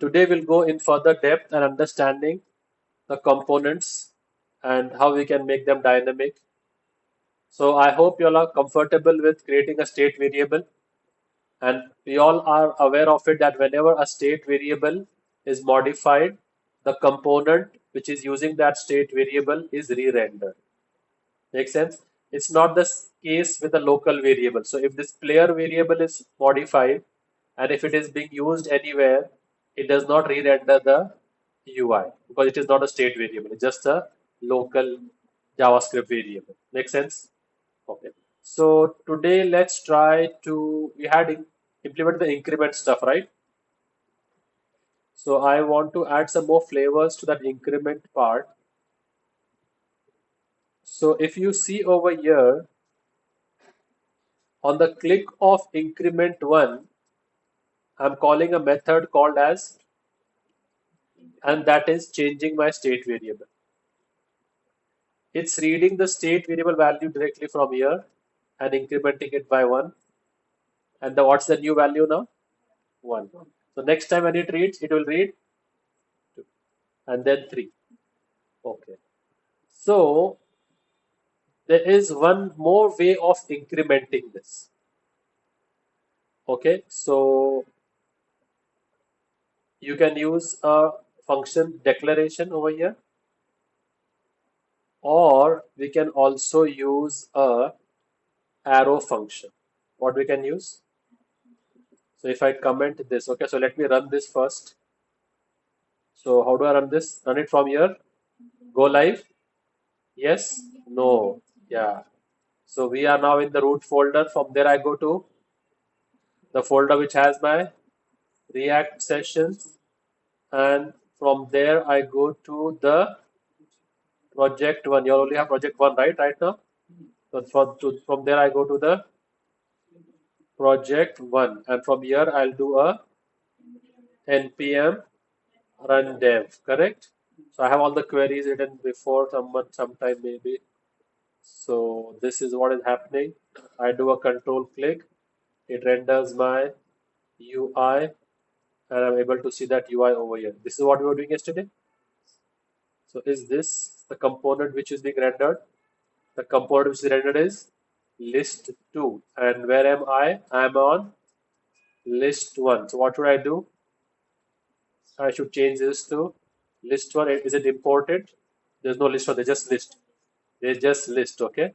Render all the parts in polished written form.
Today we'll go in further depth and understanding the components and how we can make them dynamic. So I hope you all are comfortable with creating a state variable, and we all are aware of it that whenever a state variable is modified, the component which is using that state variable is re-rendered. Make sense? It's not the case with a local variable. So if this player variable is modified and if it is being used anywhere, it does not re-render the UI because it is not a state variable. It's just a local JavaScript variable. Make sense? Okay. So today let's try to, we had implemented the increment stuff, right? So I want to add some more flavors to that increment part. So if you see over here, on the click of increment 1, I'm calling a method called as, and that is changing my state variable. It's reading the state variable value directly from here and incrementing it by 1. And what's the new value now? 1. So next time when it reads, it will read 2 and then 3. Okay. So there is one more way of incrementing this. Okay. So you can use a function declaration over here, or we can also use a arrow function. What we can use? So if I comment this, okay, so let me run this first. So how do I run this? Run it from here. Go live. Yes. No. Yeah. So we are now in the root folder. From there I go to the folder which has my React sessions, and from there I go to the project one. You only have project one, right now. So from there I go to the project one, and from here I'll do a npm run dev, correct? So I have all the queries written before sometime maybe. So this is what is happening. I do a control click, it renders my UI, and I'm able to see that UI over here. This is what we were doing yesterday. So is this the component which is being rendered? The component which is rendered is list 2. And where am I? I'm on list 1. So what should I do? I should change this to list 1. Is it imported? There's no list 1, they just list. They just list, okay?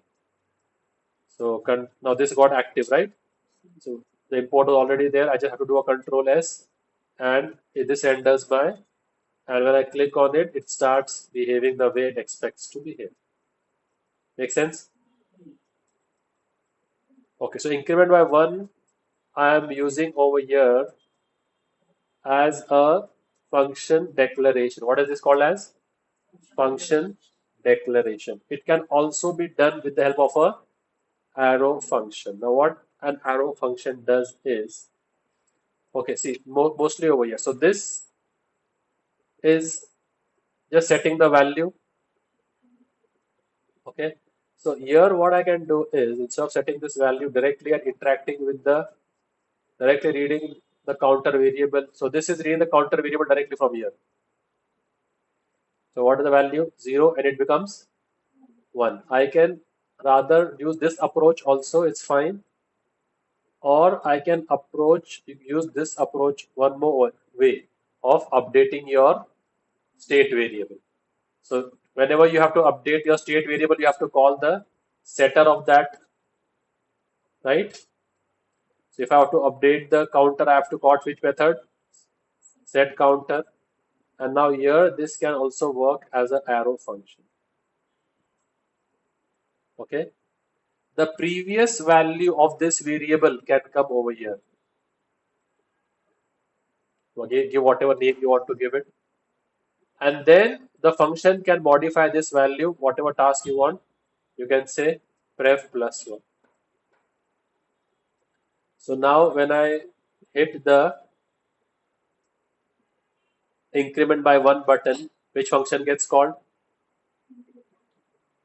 So now this got active, right? So the import is already there. I just have to do a control S, and this enters my, and when I click on it, it starts behaving the way it expects to behave. Make sense? Okay, so increment by 1, I am using over here as a function declaration. What is this called as? Function declaration. It can also be done with the help of a arrow function. Now what an arrow function does is, okay, see, mostly over here. So this is just setting the value. Okay. So here what I can do is, instead of setting this value directly and interacting with the, directly reading the counter variable. So this is reading the counter variable directly from here. So what is the value? 0, and it becomes 1. I can rather use this approach also, it's fine. Or I can use this approach one more way of updating your state variable. So whenever you have to update your state variable, you have to call the setter of that, right? So if I have to update the counter, I have to call which method? Set counter. And now here, this can also work as an arrow function. Okay. The previous value of this variable can come over here. Okay, give whatever name you want to give it. And then the function can modify this value, whatever task you want. You can say pref plus 1. So now when I hit the increment by 1 button, which function gets called?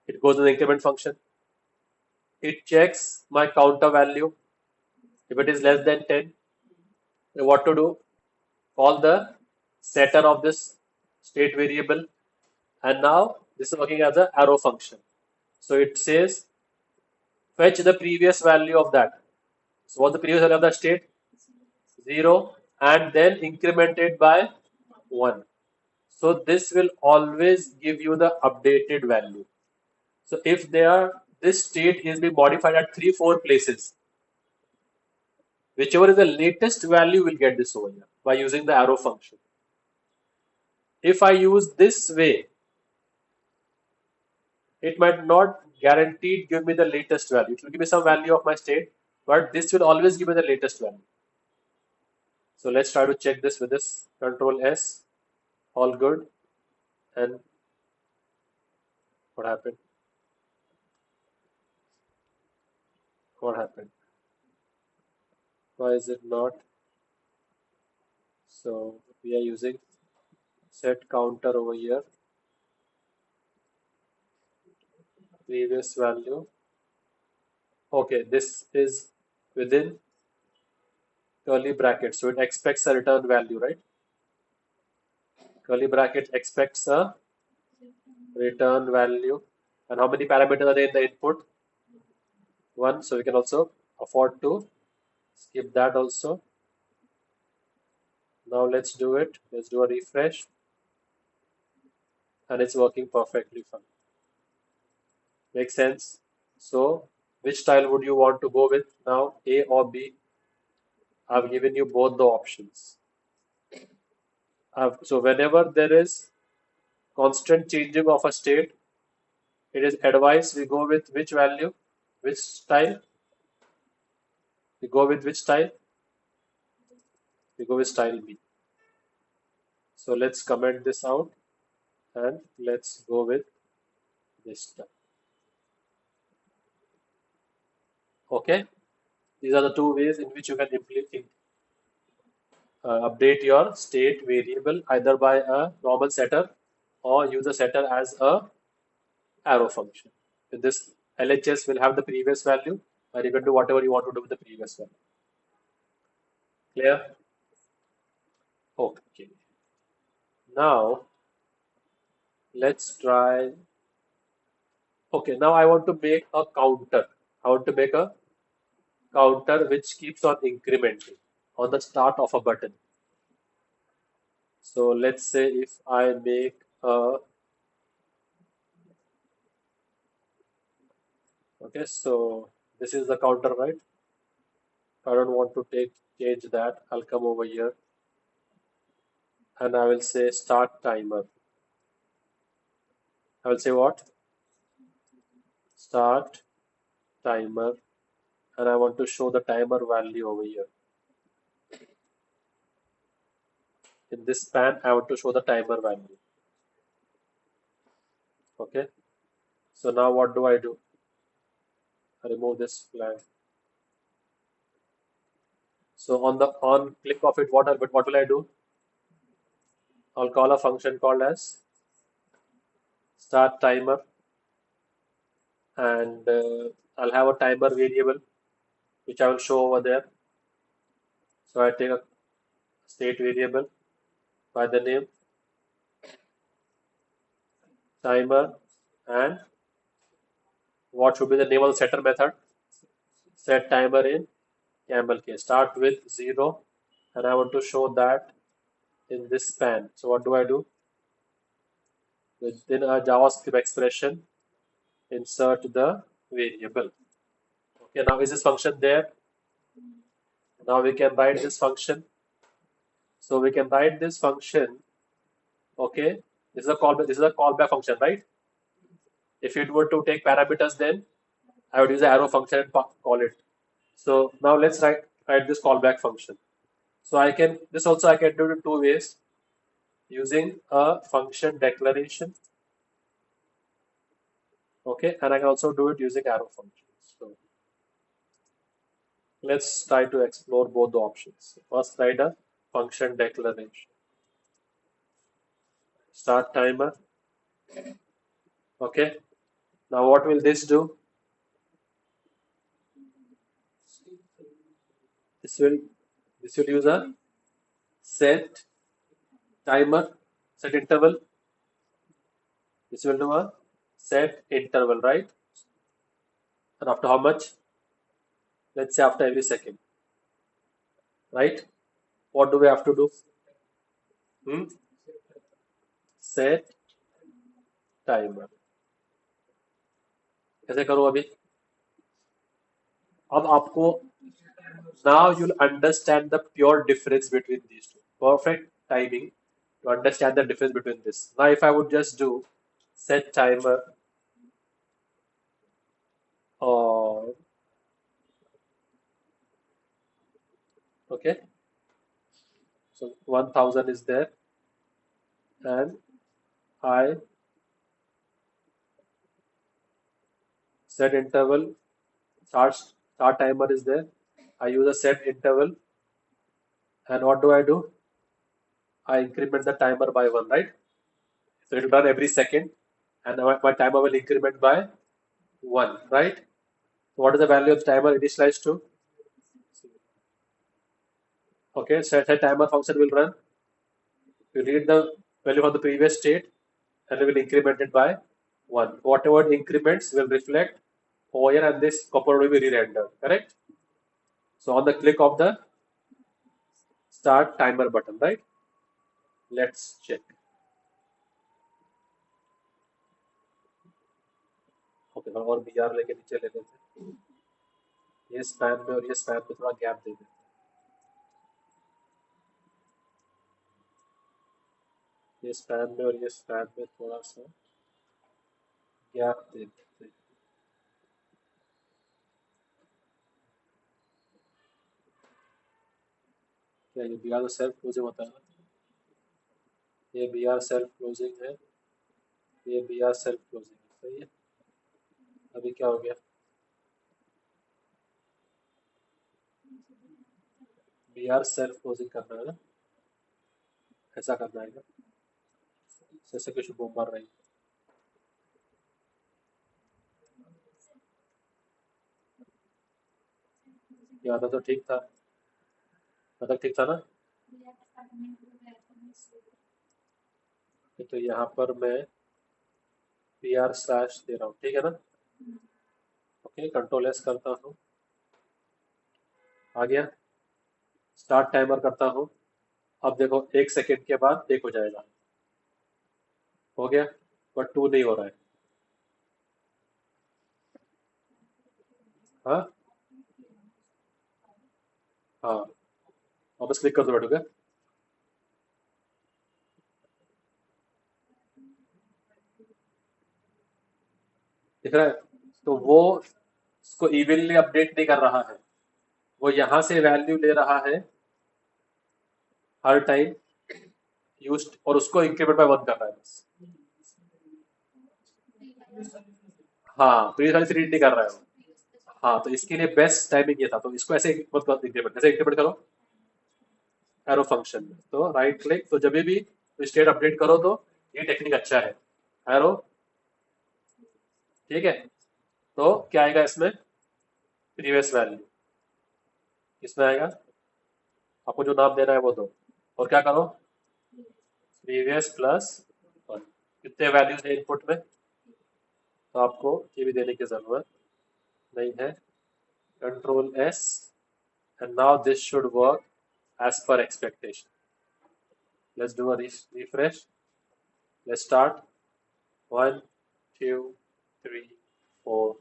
It goes to the increment function. It checks my counter value. If it is less than 10, what to do? Call the setter of this state variable, and now this is working as an arrow function. So it says fetch the previous value of that. So what's the previous value of that state? 0, and then increment it by 1. So this will always give you the updated value. So if this state is being modified at 3-4 places, whichever is the latest value will get this over here by using the arrow function. If I use this way, it might not guaranteed give me the latest value. It will give me some value of my state, but this will always give me the latest value. So let's try to check this with this Control S. All good. And what happened? What happened? Why is it not? So we are using set counter over here. Previous value. Okay, this is within curly brackets, so it expects a return value, right? Curly bracket expects a return value. And how many parameters are there in the input? 1. So we can also afford to skip that also. Now let's do it. Let's do a refresh. And it's working perfectly fine. Makes sense? So which style would you want to go with now, A or B? I've given you both the options. So whenever there is constant changing of a state, it is advised we go with which value, which style? We go with which style? We go with style B. So let's comment this out and let's go with this style. Okay, these are the two ways in which you can update your state variable either by a normal setter or use a setter as a arrow function. With this, LHS will have the previous value, and you can do whatever you want to do with the previous value. Clear? Okay. Now let's try. Okay, now I want to make a counter. I want to make a counter which keeps on incrementing on the start of a button. So let's say if I make a okay, so this is the counter, right? I don't want to change that. I'll come over here and I will say start timer. I will say what? Start timer, and I want to show the timer value over here. In this span, I want to show the timer value. Okay. So now what do? I remove this flag. So on click of it, what will I do? I'll call a function called as start timer, and I'll have a timer variable which I will show over there. So I take a state variable by the name timer, and what should be the name of the setter method? Set timer in camel case. Start with 0, and I want to show that in this span. So what do? Within a JavaScript expression, insert the variable. Okay, now is this function there? Now we can write this function. So we can write this function. Okay, this is a callback. This is a callback function, right? If it were to take parameters, then I would use the arrow function and call it. So now let's write this callback function. So I can do it in two ways, using a function declaration. Okay, and I can also do it using arrow functions. So let's try to explore both the options. First, write a function declaration. Start timer. Okay. Now what will this do? This will use a set timer, set interval. This will do a set interval, right? And after how much? Let's say after every second, right? What do we have to do? Hmm? Set timer. कैसे करूँ अभी? अब आपको now you'll understand the pure difference between these two. Perfect timing to understand the difference between this. Now, if I would just do set timer or okay, so 1000 is there, and I set interval start timer is there. I use a set interval, and what do? I increment the timer by 1, right? So it will run every second, and my timer will increment by 1, right? So what is the value of the timer initialized to? Okay, set timer function will run. You read the value from the previous state, and it will increment it by 1. Whatever increments will reflect over here, and this copper will be re-rendered, correct? So on the click of the start timer button, right? Let's check. Okay और B are लेके नीचे ले लेते हैं, ये span में और ये स्पैन में थोड़ा गैप दे देते हैं, ये स्पैन में और ये स्पैन में थोड़ा सा गैप दे देते हैं. क्या ये बी आर सेल्फ क्लोजिंग होता है ना? ये बी आर सेल्फ क्लोजिंग है, ये बी आर सेल्फ क्लोजिंग है, सही है. अभी क्या हो गया? बी आर सेल्फ क्लोजिंग करना है ना, ऐसा करना है ना, जैसे कुछ बूम मार रही है. ये आता तो ठीक था, मतलब ठीक था ना. तो यहाँ पर मैं पी आर स्लैश दे रहा हूँ, ठीक है ना. ओके, कंट्रोल एस करता हूँ, आ गया. स्टार्ट टाइमर करता हूँ. अब देखो 1 सेकेंड के बाद 1 हो जाएगा, हो गया, बट 2 नहीं हो रहा है. हाँ हाँ, वापस क्लिक कर दो बैठोगे, दिख रहा है. तो वो उसको इवनली अपडेट नहीं कर रहा है, वो यहाँ से वैल्यू ले रहा है हर टाइम यूज, और उसको इंक्रीमेंट बाय 1 कर रहा है बस. हाँ, प्रीवियस वाली से रीड नहीं कर रहा है वो. हाँ, तो इसके लिए बेस्ट टाइमिंग ये था, तो इसको ऐसे मत करो इंक्रीमेंट, ऐसे इंक्रीमेंट करो एरो फंक्शन में. तो राइट क्लिक, तो जब भी स्टेट अपडेट करो तो ये टेक्निक अच्छा है, एरो, ठीक है. तो क्या आएगा इसमें? प्रीवियस वैल्यू किसमें आएगा? आपको जो नाम देना है वो दो, और क्या करो? Previous plus 1. कितने वैल्यूज है इनपुट में, तो आपको ये भी देने की जरूरत नहीं है. Control S, and now this should work as per expectation. Let's do a refresh. Let's start. 1, 2, 3, 4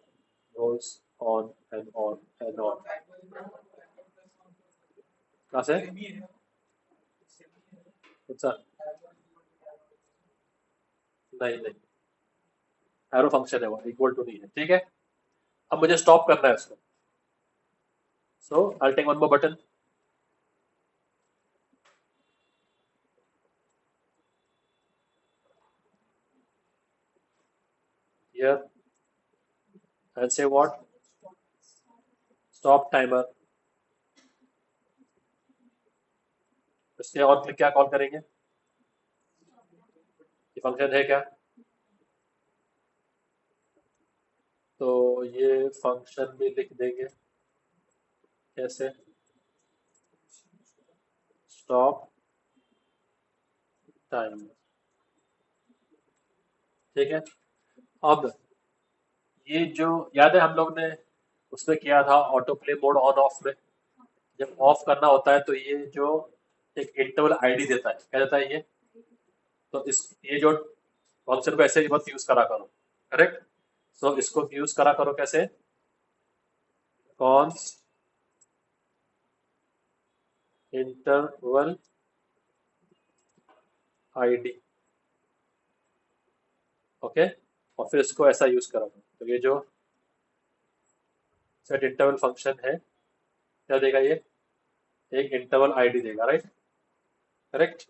goes on and on and on. कहाँ से? अच्छा, नहीं नहीं, एरो फंक्शन है वो, इक्वल टू नहीं है, ठीक है. अब मुझे स्टॉप करना है उसको, so I take one more button. Here and say what? Stop timer. इसके और फिर क्या कॉल करेंगे? ये फंक्शन है क्या? तो ये फंक्शन भी लिख देंगे, कैसे? Stop time. ठीक है। अब ये जो याद है हम लोग ने उसमें किया था auto play mode on off में, जब ऑफ करना होता है तो ये जो एक इंटरवल आईडी देता है, क्या देता है ये, तो इस ये जो फंक्शन को ऐसे ही मत यूज करा करो। करेक्ट। सो इसको यूज करा करो कैसे, कॉन्स्ट इंटरवल आईडी। ओके। और फिर इसको ऐसा यूज करो, तो ये जो सेट इंटरवल फंक्शन है क्या देगा ये, एक इंटरवल आईडी देगा, राइट। करेक्ट।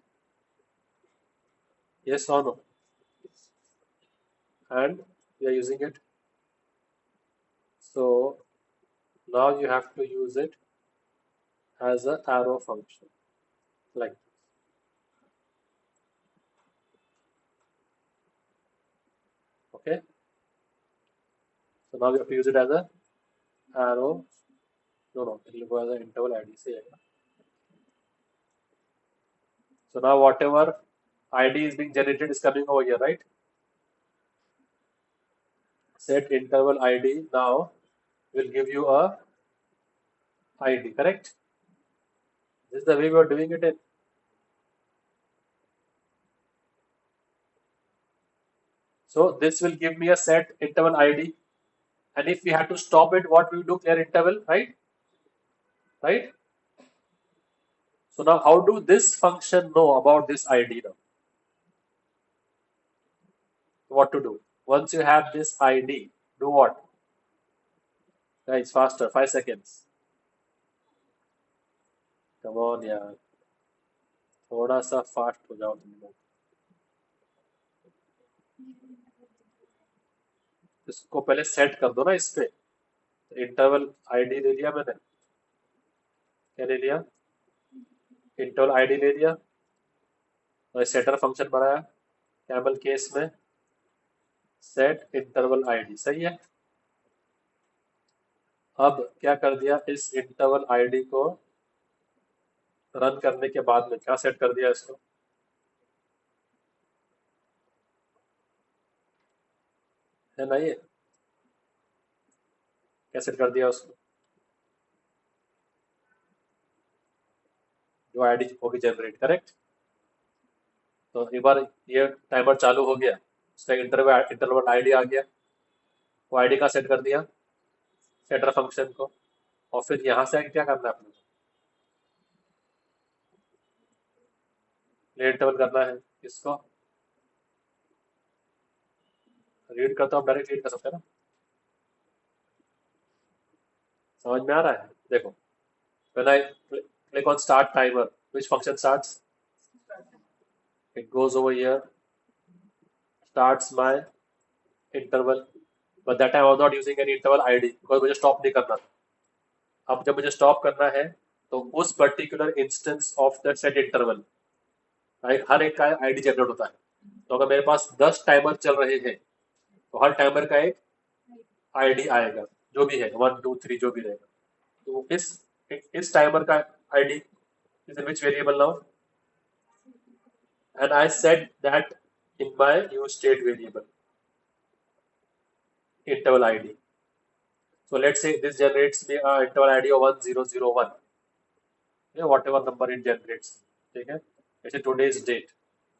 यस और no, and we are using it. So now you have to use it as an arrow function like this. Okay. So now we have to use it as a arrow. No, it will go as an interval ID. Say so now whatever ID is being generated is coming over here, right? Set interval ID now will give you a ID, correct? This is the way we are doing it in. So this will give me a set interval ID, and if we have to stop it, what we do, clear interval, right? Right? So now how do this function know about this ID now? What to do? Once you have this ID, do what? Guys, faster, 5 seconds. Come on यार, थोड़ा सा fast हो जाओ तुम लोग। इसको पहले set कर दो ना इस पे। इंटरवल आईडी ले लिया मैंने, क्या ले लिया, इंटरवल आईडी ले लिया, और सेटर फंक्शन बनाया कैमल केस में, सेट इंटरवल आईडी, सही है। अब क्या कर दिया, इस इंटरवल आईडी को रन करने के बाद में क्या सेट कर दिया इसको, है ना, ये क्या सेट कर दिया उसको, जो आईडी होगी जनरेट, करेक्ट। तो एक बार ये टाइमर चालू हो गया, उसका इंटरवल आईडी आ गया, वो आईडी का सेट कर दिया सेटर फंक्शन को, और फिर यहाँ से आगे क्या करना है अपने को, इंटरवल करना है, इसको रीड करता हूँ, डायरेक्ट रीड कर सकते हैं ना, समझ में आ रहा है। देखो, when I click on start timer, which function starts, it goes over here, starts my interval, but that time I was not using any interval ID because मुझे स्टॉप नहीं करना था। अब जब मुझे स्टॉप करना है तो उस particular instance of that set interval, हर एक का आईडी जनरेट होता है। तो अगर मेरे पास 10 टाइमर चल रहे हैं तो हर टाइमर का एक आईडी आएगा, जो भी है 1 2 3 जो भी रहेगा। तो इस टाइमर का ID is in which variable now, and I set that in my use state variable interval ID. So let's say this generates me a interval ID of 1001, whatever number it generates. ठीक है, जैसे today's date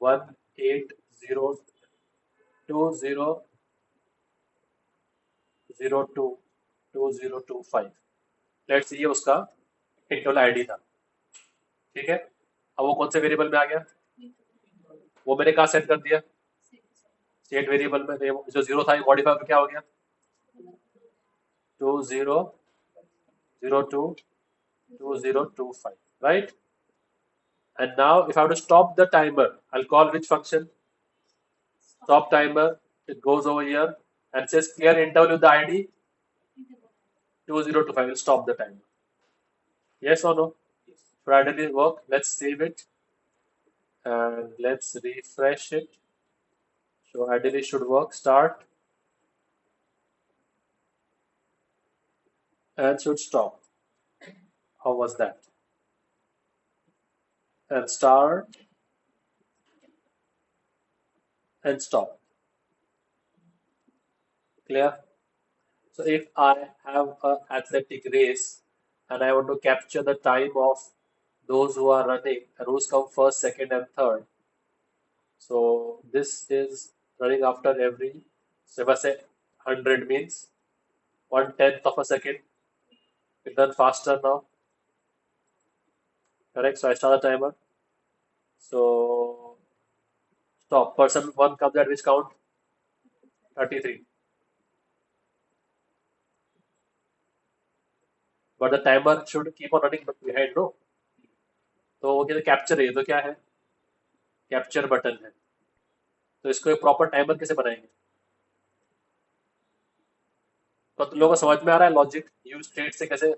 1802022025, let's ये उसका interval ID था। ठीक है, अब वो कौन से वेरिएबल में आ गया, वो मैंने कहा सेट कर दिया स्टेट वेरिएबल में, जो जीरो था मॉडिफाई क्या हो गया 20022025, right? And now if I have to stop the timer, I'll call which function, stop timer. It goes over here and says clear interval with the ID 2025, will stop the timer. Yes or no? Friday will work. Let's save it and let's refresh it. So ideally should work. Start and should stop. How was that? And start and stop. Clear? So if I have an athletic race and I want to capture the time of those who are running and who's come first, second, and third. So this is running after every, so if I say 100 means 1/10 of a second, it's done faster now, correct? So I start the timer. So stop. Person one comes at which count? 33. But the timer should keep on running behind, no? तो वो कहते capture है, ये तो क्या है? Capture button है. तो इसको एक प्रॉपर टाइमर कैसे बनाएंगे? तो तुम लोगों को समझ में आ रहा है लॉजिक यूज स्टेट से कैसे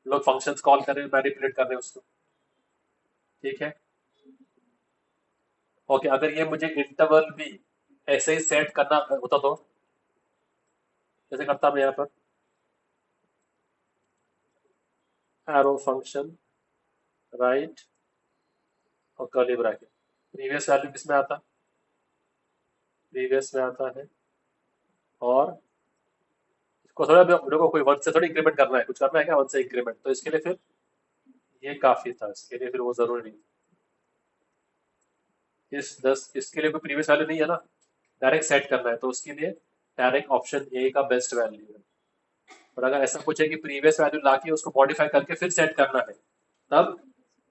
लोग फंक्शंस कॉल कर रहे हैं, मैनिपुलेट कर रहे हैं उसको? ठीक है. ओके, अगर ये मुझे इंटरवल भी ऐसे ही सेट करना होता तो जैसे करता मैं यहाँ पर एरो फंक्शन राइट और कर्ली ब्रैकेट. प्रीवियस वैल्यू किस में आता? प्रीवियस में आता है. और इसको थोड़ा मेरे को कोई वन से थोड़ी इंक्रीमेंट करना है, कुछ करना है क्या वन से इंक्रीमेंट? तो इसके लिए फिर ये काफी था, इसके लिए फिर वो जरूरी नहीं. इसके लिए कोई प्रीवियस वैल्यू नहीं है ना, डायरेक्ट सेट करना है, तो उसके लिए डायरेक्ट ऑप्शन ए का बेस्ट वैल्यू है. और अगर ऐसा कुछ है कि प्रीवियस वैल्यू लाके उसको मॉडिफाई करके फिर सेट करना है, तब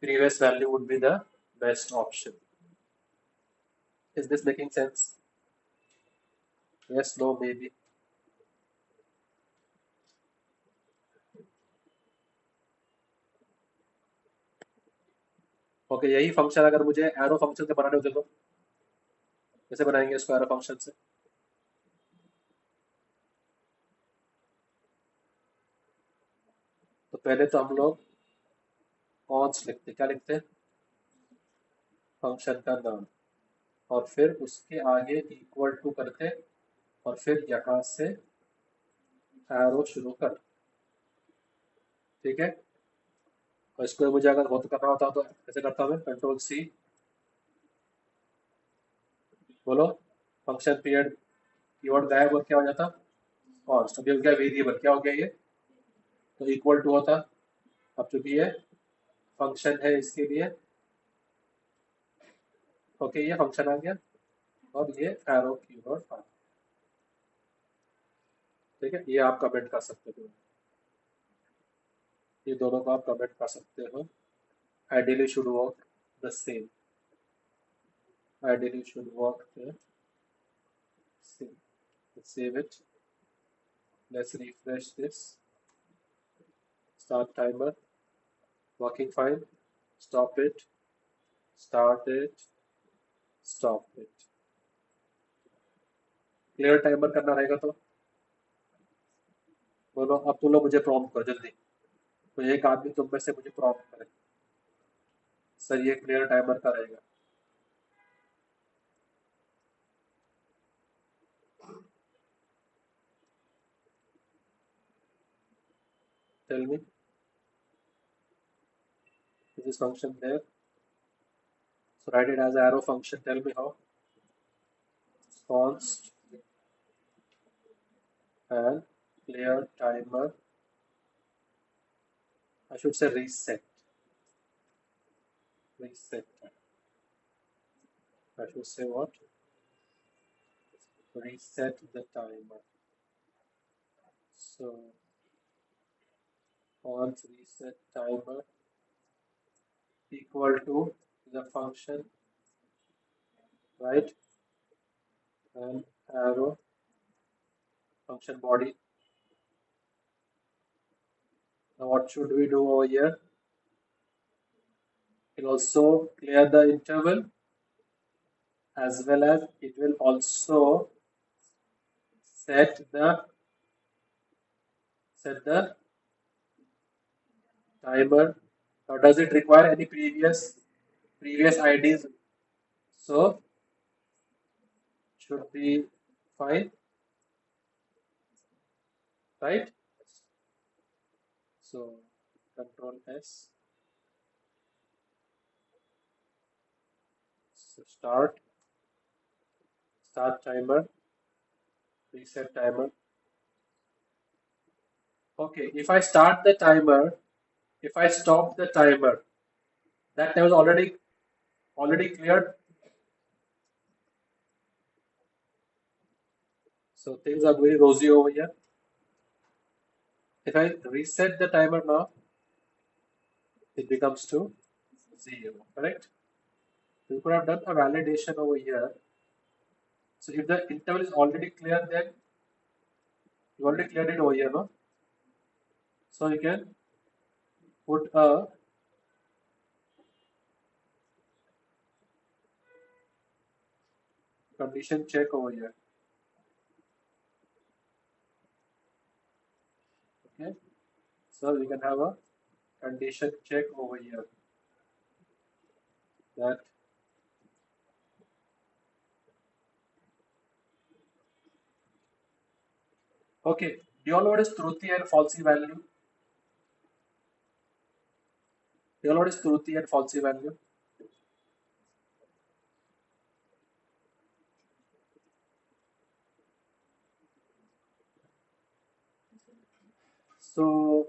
previous value would be the best option. Is this making sense? Yes, no, maybe. Okay, यही फंक्शन अगर मुझे एरो फंक्शन से बनाने होते तो कैसे बनाएंगे इसको एरो फंक्शन से? तो पहले तो हम लोग कॉन्स लिखते, क्या लिखते? फंक्शन का नाम, और फिर उसके आगे इक्वल टू करते, और फिर यहाँ से एरो शुरू कर. ठीक है. और इसको मुझे अगर बहुत करना होता तो कैसे करता मैं? Control C. बोलो. फंक्शन पीरियड कीवर्ड गायब और क्या हो जाता? कॉन्स्ट. अभी हो गया वेरिएबल, क्या हो गया ये? तो इक्वल टू होता. अब चूंकि ये फंक्शन है इसके लिए, ओके, ये फंक्शन आ गया और ये एरो कीवर्ड आ. ठीक है, ये आप कमेंट कर सकते हो, ये दोनों को आप कमेंट कर सकते हो. Ideally should work the same. Ideally should work the same. Let's save it. Let's refresh this. Start timer. Working fine. Stop it. Start it. Stop it. Clear timer करना रहेगा तो बोलो. अब तुम लोग मुझे प्रॉम्प्ट करो जल्दी. तो एक आदमी तुम में से मुझे प्रॉम्प्ट करे, सर ये क्लियर टाइमर का रहेगा. Tell me. Is this function there? So write it as arrow function. Tell me how. Const and clear timer. I should say reset. Reset. I should say what? Reset the timer. So once reset timer equal to the function, right, and arrow function body. Now what should we do over here? It will also clear the interval, as well as it will also set the timer. Now does it require any previous IDs? So should be fine, right? So control S. So start Start timer, reset timer. Okay, if I start the timer, if I stop the timer, that time is already cleared. So things are very rosy over here. If I reset the timer now, it becomes to 0, correct? We could have done a validation over here. So if the interval is already clear, then you already cleared it over here, no? So you can put a condition check over here. Okay, so we can have a condition check over here that okay. Do you all know what is truthy and falsy value? Do you all know what is truthy and falsy value? So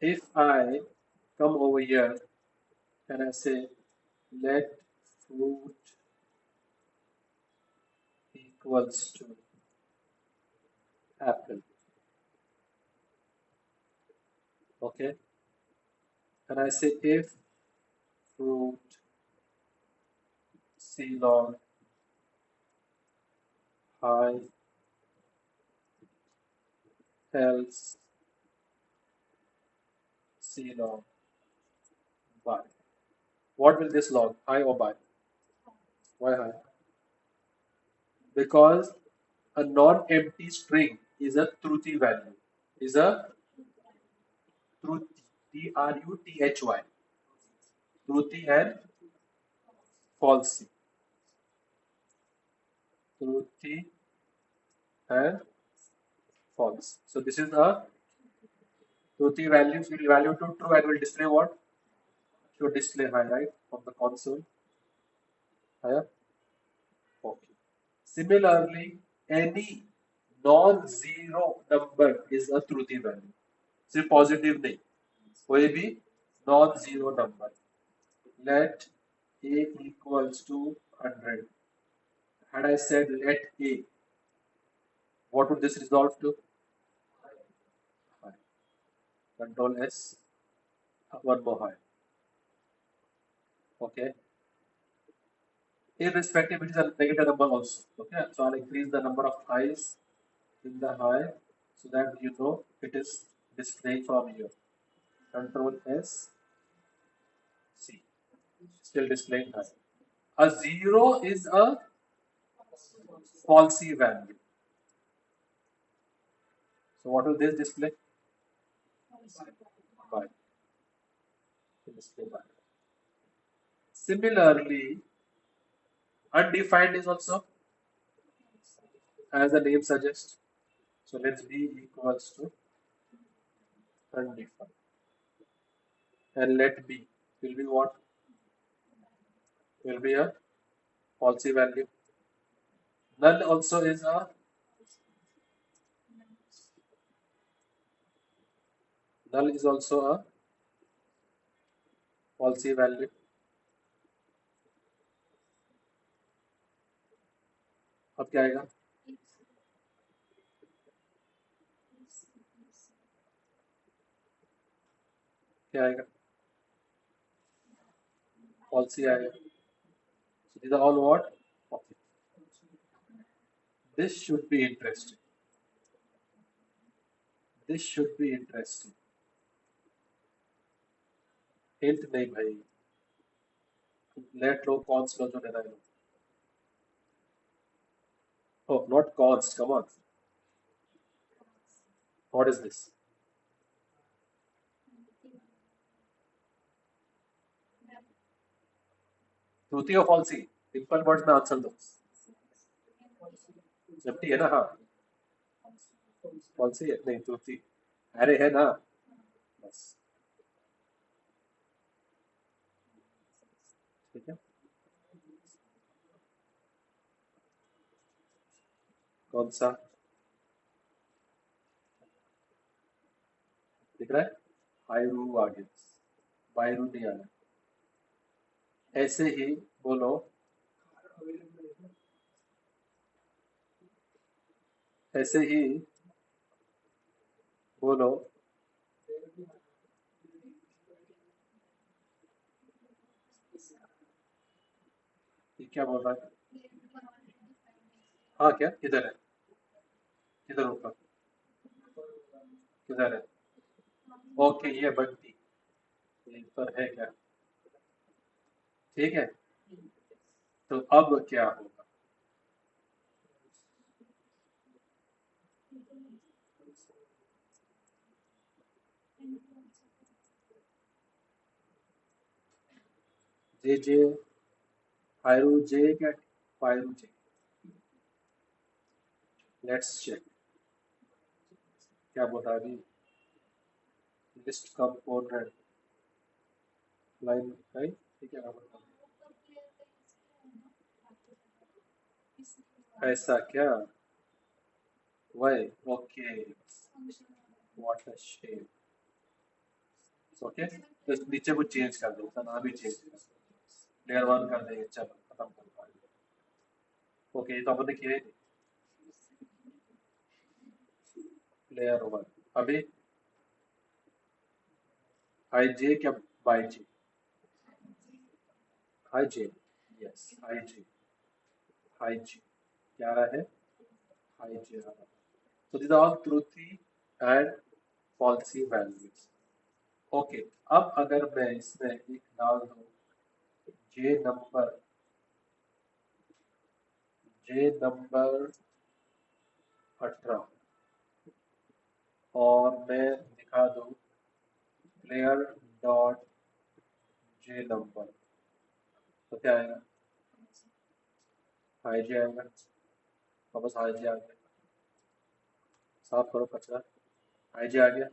if I come over here and I say let fruit equals to apple, okay, and I say if fruit C log high else C log by. What will this log? High or by? Why high? Because a non-empty string is a truthy value. Is a truthy. Truthy. Truthy and falsy. Truthy and false. So this is a truthy value. So will value to true and will display what? Should display high, right? On the console. Higher. Okay. Similarly, any non-zero number is a truthy value. So positive name. कोई भी non-zero number. Let a equals to 100. Had I said let a, what would this resolve to? High. Control S, one more high. Okay. Irrespective, it is a negative number also. Okay. So I'll increase the number of highs in the high so that you know it is displaying from here. Control S, C. Still displaying high. A zero is a falsy value. So what will this display? By. Display by. Similarly, undefined is also, as the name suggests. So let's B equals to undefined. And let B will be what? Will be a falsy value. Null also is a null is also a falsy value. अब क्या आएगा? क्या आएगा? Falsy आएगा. So these are all what? Okay. This should be interesting. This should be interesting. Hint नहीं भाई. Let लो const लो जो देना है. Oh, not const. Come on. What is this? Truthy or falsy? Simple words में answer दो. Empty है ना? हाँ. Falsy है? नहीं, truthy. अरे है ना? बस. ठीक है, कौन सा दिख रहा है? हायरू आ गया, बायरू नहीं आया। ऐसे ही बोलो, ऐसे ही बोलो, ये क्या बोल रहा है? हाँ, क्या किधर है? किधर ऊपर? किधर है? ओके, ये बंटी ये पर है क्या? ठीक है, तो अब क्या होगा? जे जे, हायरू जे क्या, पायरू जे? लेट्स चेक, क्या बता रही? लिस्ट कंपोनेंट लाइन राइट, ठीक है, ऐसा क्या? Why, okay, what a shame. Okay, तो इस नीचे को चेंज कर दो, उसका नाम भी चेंज कर दो, लेयर वन कर देंगे, चलो खत्म कर पाएंगे। ओके, ये तो हमने किया ही, लेयर वन। अभी आई जे क्या, by J? I J, yes I जे, आई जे क्या रहा है? आई जे रहा है। So these are all truthy and falsy values. Okay, अब अगर मैं इसमें एक डाल दूं, जे नंबर, जे नंबर 18, और मैं दिखा दूं प्लेयर डॉट जे नंबर, तो क्या आएगा? हाई जे आएगा, वापस हाई जे आ गया, साफ करो कचरा, हाई जे आ गया।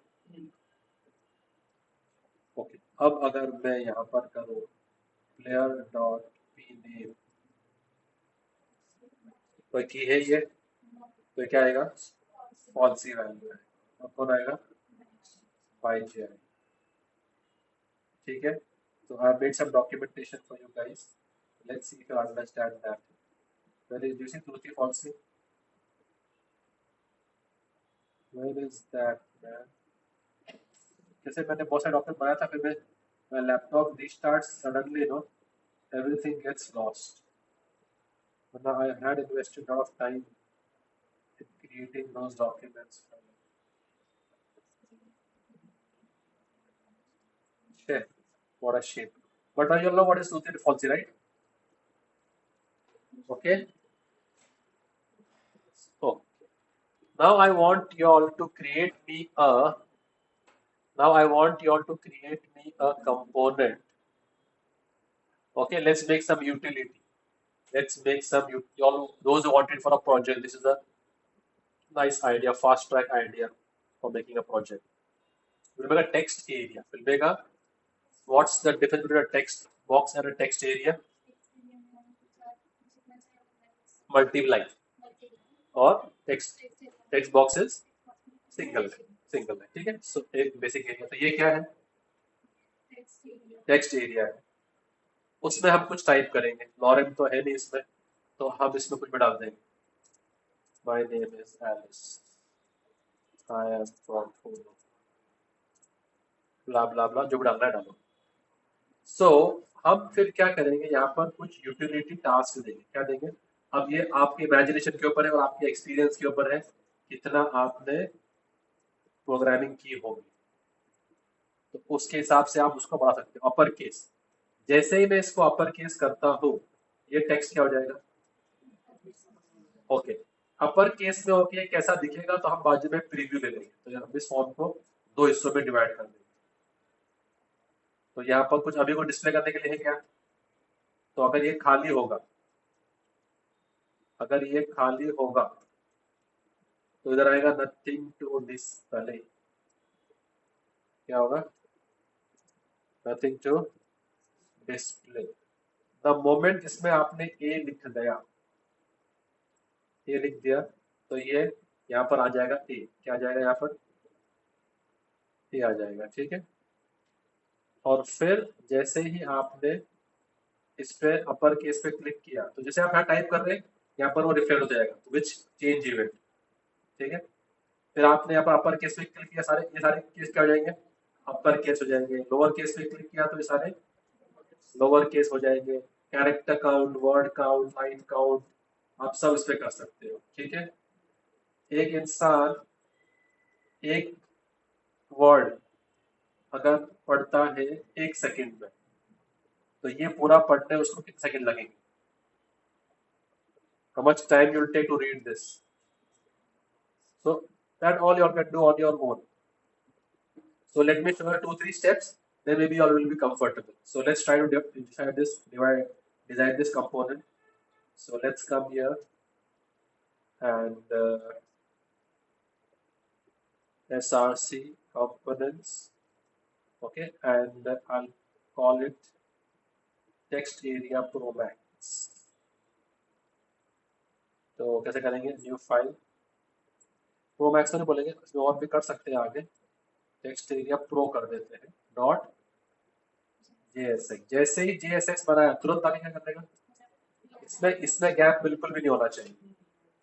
ओके, अब अगर मैं यहाँ पर करूँ प्लेयर डॉट पी नेम, कोई की है ये, तो क्या आएगा? फॉल्सी वैल्यू है। अब कौन आएगा? बाई जे आएगा। ठीक है, so I have made some documentation for you guys. Let's see if you understand that. Where is, do you see truthy falsely? Where is that man? जैसे मैंने बहुत सारे डॉक्यूमेंट बनाया था, फिर मैं laptop restart suddenly, no, everything gets lost. वरना I had invested a lot of time in creating those documents. Shit, what a shame. But now you all know what is truthy and falsy, right? Okay. So now I want you all to create me a. Now I want you all to create me a component. Okay, let's make some utility. Let's make some, all those who want it for a project, this is a nice idea, fast track idea for making a project. We'll make a text area. We'll make a, what's the difference between a text box and a text area? Multiply. और text box is single line, ठीक है? So एक basic area, तो ये क्या है? Text area है, उसमें हम कुछ टाइप करेंगे, लॉरेन तो है नहीं इसमें, तो हम इसमें कुछ भी डाल देंगे, my name is Alice, I am from blah blah blah, जो भी डालना है डालो। सो हम फिर क्या करेंगे, यहाँ पर कुछ यूटिलिटी टास्क देंगे, क्या देंगे? अब ये आपके इमेजिनेशन के ऊपर है और आपके एक्सपीरियंस के ऊपर है, कितना आपने प्रोग्रामिंग की होगी, तो उसके हिसाब से आप उसको बढ़ा सकते हो। अपर केस, जैसे ही मैं इसको अपर केस करता हूँ, ये टेक्स्ट क्या हो जाएगा? ओके, अपर केस में होके कैसा दिखेगा, तो हम बाजू में प्रीव्यू ले लेंगे, तो हम इस फॉर्म को दो हिस्सों में डिवाइड कर देंगे। तो यहाँ पर कुछ अभी को डिस्प्ले करने के लिए है क्या? तो अगर ये खाली होगा, अगर ये खाली होगा, तो इधर आएगा नथिंग टू डिस्प्ले, क्या होगा? Nothing to display. The moment इसमें आपने ए लिख दिया, ए लिख दिया, तो ये यहाँ पर आ जाएगा ए, क्या आ जाएगा यहाँ पर, ए आ जाएगा, ठीक है। और फिर जैसे ही आपने इस पे अपर केस पे क्लिक किया, तो जैसे आप यहाँ टाइप कर रहे हैं, यहाँ पर वो रिफ्लेक्ट हो जाएगा, विच चेंज इवेंट, ठीक है। फिर आपने यहाँ पर अपर केस पे क्लिक किया, सारे ये सारे केस क्या हो जाएंगे, अपर केस हो जाएंगे। लोअर केस पे क्लिक किया तो ये सारे लोअर केस हो जाएंगे। Character count, word count, line count, आप सब इस पे कर सकते हो, ठीक है। एक इंसान एक वर्ड अगर पढ़ता है 1 सेकंड में, तो ये पूरा पढ़ने में उसको कितने सेकंड लगेंगे? How much time you will take to read this? So that all you can do on your own. So let me show you 2-3 steps. Then maybe you all will be comfortable. So let's try to design this component. So let's come here and src components. Okay, and I'll call it text area pro max. तो कैसे करेंगे, new file, pro max तो नहीं बोलेंगे, उसमें और भी कर सकते हैं आगे, टेक्स्ट एरिया प्रो कर देते हैं, डॉट JSX। जैसे ही JSX बनाया तुरंत आगे क्या कर देगा, इसमें इसमें गैप बिल्कुल भी नहीं होना चाहिए।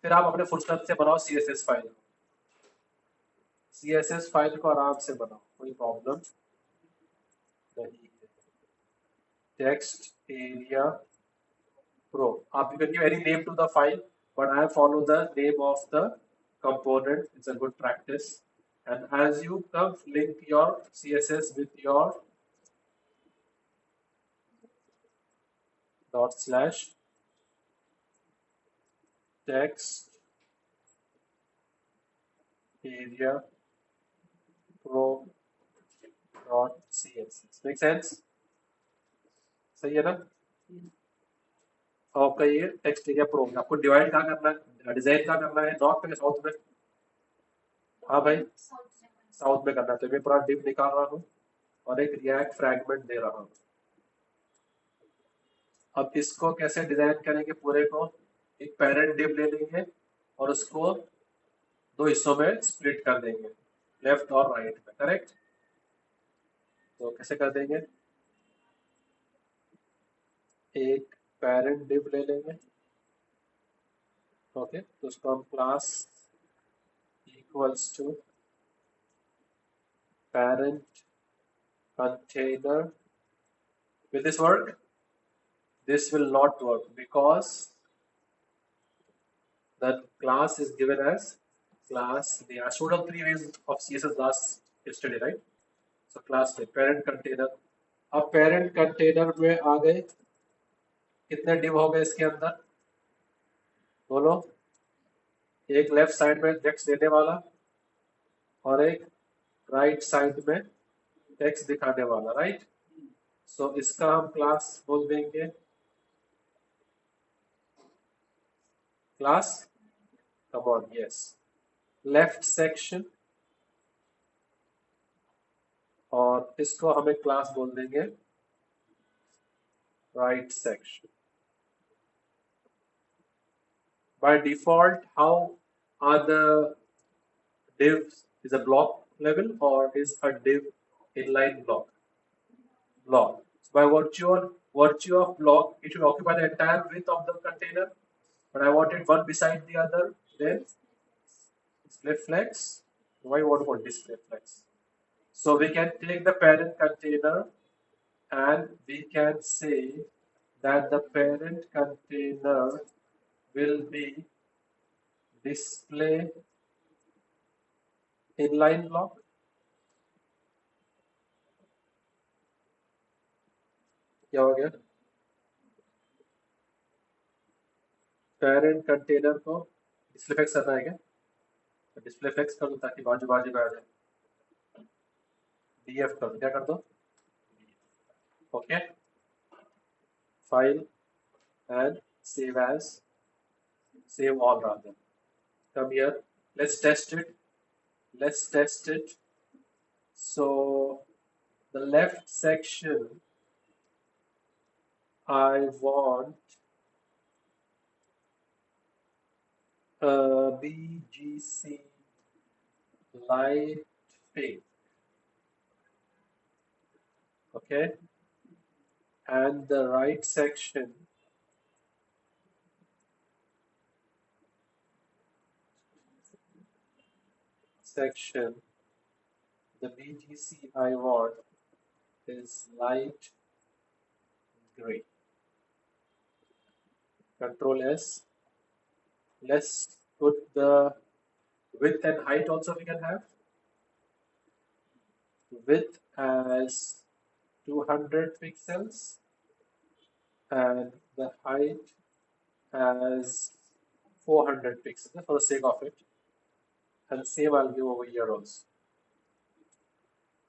फिर आप अपने फुटस्टेप से बनाओ CSS फाइल, CSS फाइल को आराम से बनाओ, कोई प्रॉब्लम नहीं है। टेक्स्ट एरिया प्रो, आप you can give any name to the file, but I follow the name of the component. It's a good practice. And as you come, link your CSS with your dot slash text area pro dot CSS. Make sense? सही है ना? आपका ये text area pro, आपको divide कहाँ करना है, design कहाँ करना है, नॉर्थ में साउथ में? हाँ भाई, साउथ में करना है, तो मैं पूरा डिव निकाल रहा हूँ और एक रिएक्ट फ्रैगमेंट दे रहा हूँ। अब इसको कैसे डिजाइन करेंगे, पूरे को एक पेरेंट डिव ले लेंगे और उसको 2 हिस्सों में स्प्लिट कर देंगे, लेफ्ट और राइट में, करेक्ट। तो कैसे कर देंगे, एक पेरेंट डिव ले लेंगे, ओके, तो उसको हम class equals to parent container. Will this work? This will not work because the class is given as class name. I showed up 3 ways of CSS last yesterday, right? So class name, parent container. अब parent container में आ गए, कितने div हो गए इसके अंदर, बोलो। एक लेफ्ट साइड में टेक्स्ट देने वाला और एक राइट साइड में टेक्स्ट दिखाने वाला, राइट। सो इसका हम क्लास बोल देंगे class, come on, yes, left section, और इसको हमें क्लास बोल देंगे right section. By default, how are the divs? Is a block level or is a div inline block? Block. So by virtue of block, it should occupy the entire width of the container. But I want it one beside the other. Then display flex. Why want for display flex? So we can take the parent container and we can say that the parent container will be display inline block. क्या हो गया, parent container को display flex करना है क्या, तो display flex कर दो ताकि बाजू बाजू में आ जाए, DF कर दो, क्या कर दो, okay, file and save as, save all rather, come here, let's test it. So the left section I want BGC light pink, okay, and the right section the BGC I want is light gray. Control S. Let's put the width and height also we can have. Width as 200 pixels and the height as 400 pixels for the sake of it. And same I'll give over here also.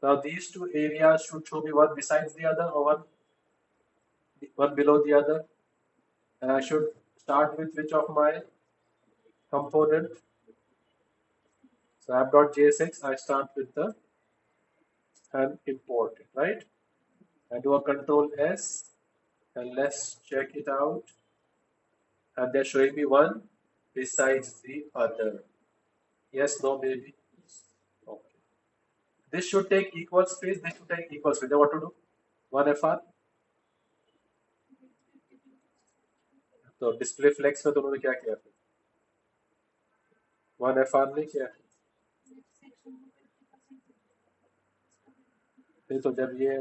Now these two areas should show me one besides the other or one below the other. And I should start with which of my component? So app.jsx, I start with the and import it, right? I do a control S and let's check it out. And they're showing me one besides the other. Yes, no, maybe. Okay. This should take equal space, this should take equal space. Then what to do? 1FR. तो display flex में तो उन्होंने क्या किया फिर 1FR ने किया फिर तो जब ये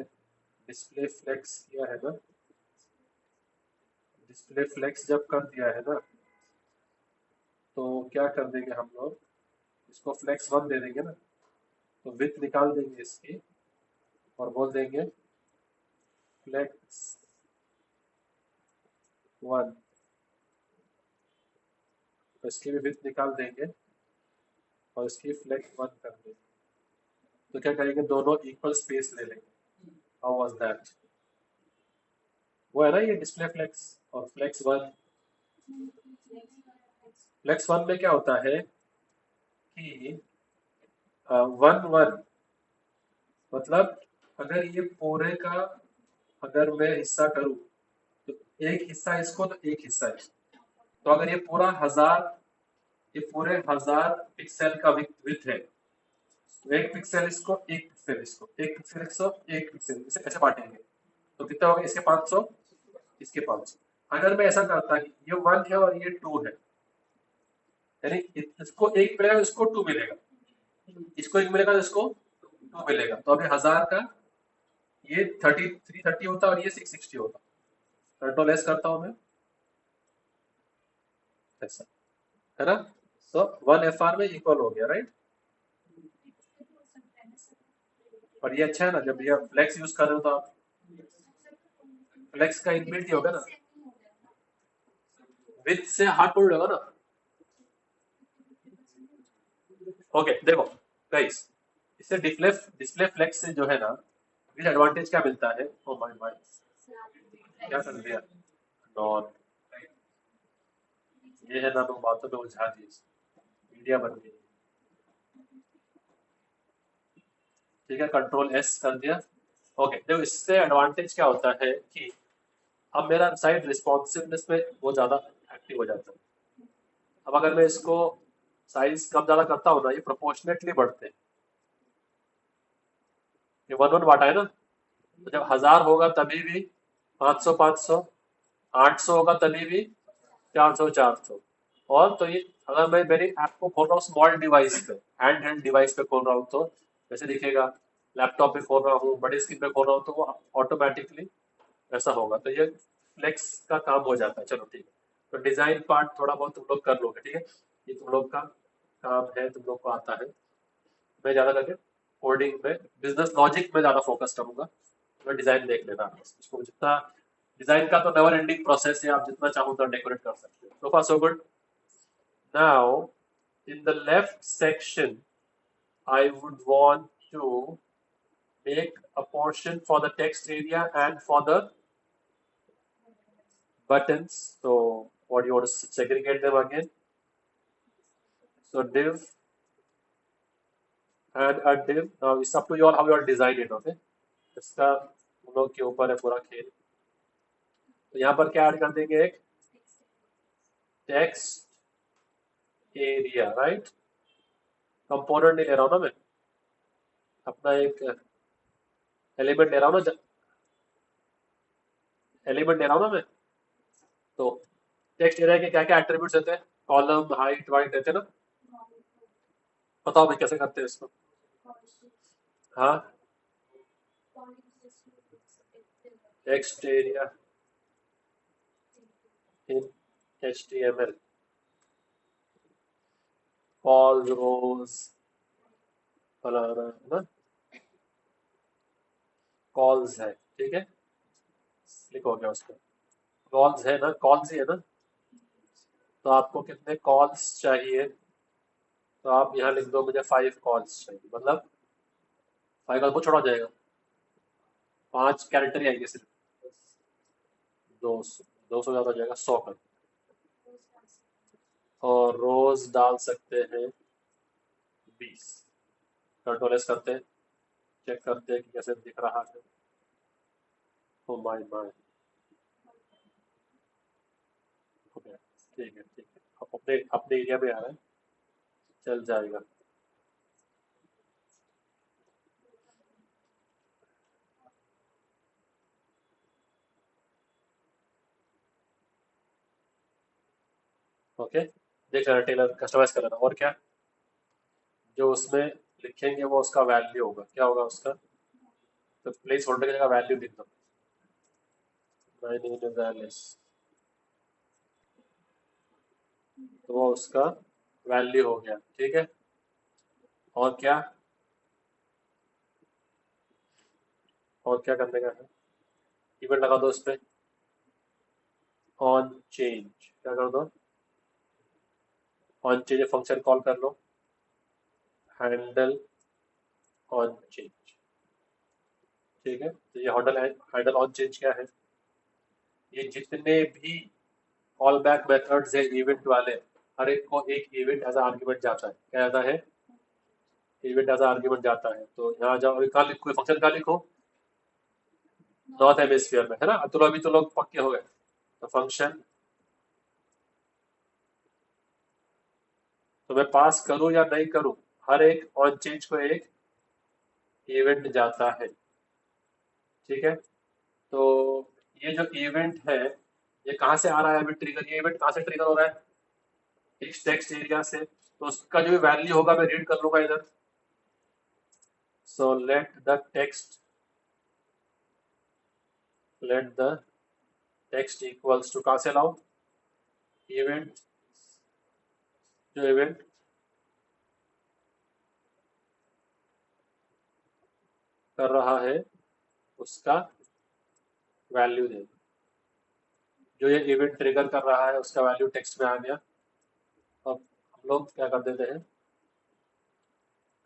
डिस्प्ले फ्लेक्स किया है ना डिस्प्ले फ्लेक्स जब कर दिया है ना तो क्या कर देंगे हम लोग इसको फ्लेक्स 1 दे देंगे ना तो विड्थ निकाल देंगे इसकी और बोल देंगे फ्लेक्स 1 तो इसकी भी विड्थ निकाल देंगे और इसकी फ्लेक्स 1 कर देंगे तो क्या करेंगे दोनों इक्वल स्पेस ले लेंगे हाउ वाज दैट वो है ना ये डिस्प्ले फ्लेक्स और फ्लेक्स 1 फ्लेक्स 1 में क्या होता है कि 1 1 मतलब अगर ये पूरे का अगर मैं हिस्सा करूं तो एक हिस्सा इसको तो एक हिस्सा इसको तो अगर ये पूरा 1000 ये पूरे 1000 पिक्सल का विड्थ है तो एक पिक्सल इसको एक पिक्सल इसको एक पिक्सल इसको एक पिक्सल इसे कैसे बांटेंगे तो कितना होगा इसके 500 इसके 500 अगर मैं ऐसा करता कि ये 1 है और ये 2 है यानी इसको 1 मिलेगा इसको 2 मिलेगा इसको 1 मिलेगा इसको 2 मिलेगा तो अभी 1000 का ये 330 होता और ये 660 होता कंट्रोल एस करता हूं मैं ऐसा है ना तो 1FR में इक्वल हो गया राइट और ये अच्छा है ना जब ये फ्लेक्स यूज कर रहे हो तो आप फ्लेक्स का इनबिल्ट ही होगा ना विथ से हार्ड कोड होगा ना ओके देखो गाइस इससे डिस्प्ले फ्लेक्स से जो है ना इस एडवांटेज क्या मिलता है ओ माय माय क्या कर दिया नॉन ये है ना तो बातों में उलझा दी मीडिया बन गई ठीक है कंट्रोल एस कर दिया ओके देखो इससे एडवांटेज क्या होता है कि अब मेरा साइड रिस्पॉन्सिवनेस में बहुत ज्यादा एक्टिव हो जाता है अब अगर मैं इसको साइज कम ज्यादा करता हूँ ना ये प्रोपोर्शनेटली बढ़ते हैं ये 1 1 बांटा है ना तो जब 1000 होगा तभी भी 500 500 800 होगा तभी भी 400 400 और तो ये अगर मैं मेरी ऐप को खोल रहा हूँ स्मॉल डिवाइस पे हैंड हेल्ड डिवाइस पे खोल रहा हूँ तो जैसे दिखेगा लैपटॉप पे खोल रहा हूँ बड़ी स्क्रीन पे खोल रहा हूँ तो वो ऑटोमेटिकली ऐसा होगा तो ये फ्लेक्स का काम हो जाता है चलो ठीक है तो डिजाइन पार्ट थोड़ा बहुत तुम लोग कर लोगे ठीक है ये तुम लोग का काम है तुम लोग को आता है मैं ज्यादा करके कोडिंग में बिजनेस लॉजिक में ज्यादा फोकस करूंगा मैं डिजाइन देख लेना इसको जितना डिजाइन का तो नेवर एंडिंग प्रोसेस है आप जितना चाहो उतना डेकोरेट कर सकते हो so far so good now in the left section I would want to make a portion for the text area and for the buttons so what do you want to segregate them again so div and a div now it's up to you all how you all design it okay इसका उन लोग के ऊपर है पूरा खेल तो यहाँ पर क्या ऐड कर देंगे, एक टेक्स्ट एरिया, राइट। कंपोनेंट नहीं ले रहा हूँ ना मैं, अपना एक एलिमेंट ले रहा हूँ ना, एलिमेंट ले रहा हूँ ना मैं। तो टेक्स्ट एरिया के क्या क्या एट्रीब्यूट्स देते हैं, कॉलम, हाइट, वाइट देते हैं ना। बताओ भाई कैसे करते हैं इसको। हाँ, text area in HTML, col rows फलाना है ना, कॉल्स है, ठीक है, क्लिक हो गया उस पर। कॉल्स है ना, कॉल्स ही है ना। तो आपको कितने कॉल्स चाहिए, तो आप यहाँ लिख दो मुझे 5 कॉल्स चाहिए, मतलब 5 कॉल को छोड़ा जाएगा, 5 कैरेक्टर ही आएंगे सिर्फ। 200 ज़्यादा हो जाएगा, 100 कर। और रोज डाल सकते हैं 20। कंट्रोल एस करते हैं, चेक करते हैं कि कैसे दिख रहा है। ओ माय माय, हो गया, ठीक है ठीक है, अब अपने अपने एरिया में आ रहा है, चल जाएगा। ओके, देख लेना, टेलर कस्टमाइज कर लेना। और क्या, जो उसमें लिखेंगे वो उसका वैल्यू होगा, क्या होगा उसका, तो प्लेस होल्डर की जगह वैल्यू लिख दो, माय नेम इज एलिस, तो वो उसका वैल्यू हो गया, ठीक है। और क्या, और क्या करने का है, इवेंट लगा दो उस पे, ऑन चेंज, क्या कर दो, ऑन चेंज फंक्शन कॉल कर लो, हैंडल ऑन चेंज, ठीक है। तो ये हैंडल ऑन चेंज क्या है, ये जितने भी कॉल बैक मेथड्स है इवेंट वाले, हर एक को एक इवेंट एज आर्ग्यूमेंट जाता है, क्या जाता है, इवेंट एज आर्ग्यूमेंट जाता है। तो यहाँ जाओ, कहाँ लिखो फंक्शन, कहाँ लिखो, नॉर्थ हेमिस्फीयर में है ना। तो अभी तो लोग पक्के हो गए, तो फंक्शन, तो मैं पास करूं या नहीं करूं, हर एक ऑन चेंज को एक इवेंट जाता है, ठीक है। तो ये जो इवेंट है, ये कहाँ से आ रहा है अभी ट्रिगर, ये इवेंट कहाँ से ट्रिगर हो रहा है, इस टेक्स्ट एरिया से। तो उसका जो वैल्यू होगा मैं रीड कर लूंगा इधर। So let the text equals to, कहाँ से लाओ, इवेंट, जो इवेंट कर रहा है उसका वैल्यू दे, जो ये इवेंट ट्रिगर कर रहा है उसका वैल्यू टेक्स्ट में आ गया। अब हम लोग क्या कर देते हैं,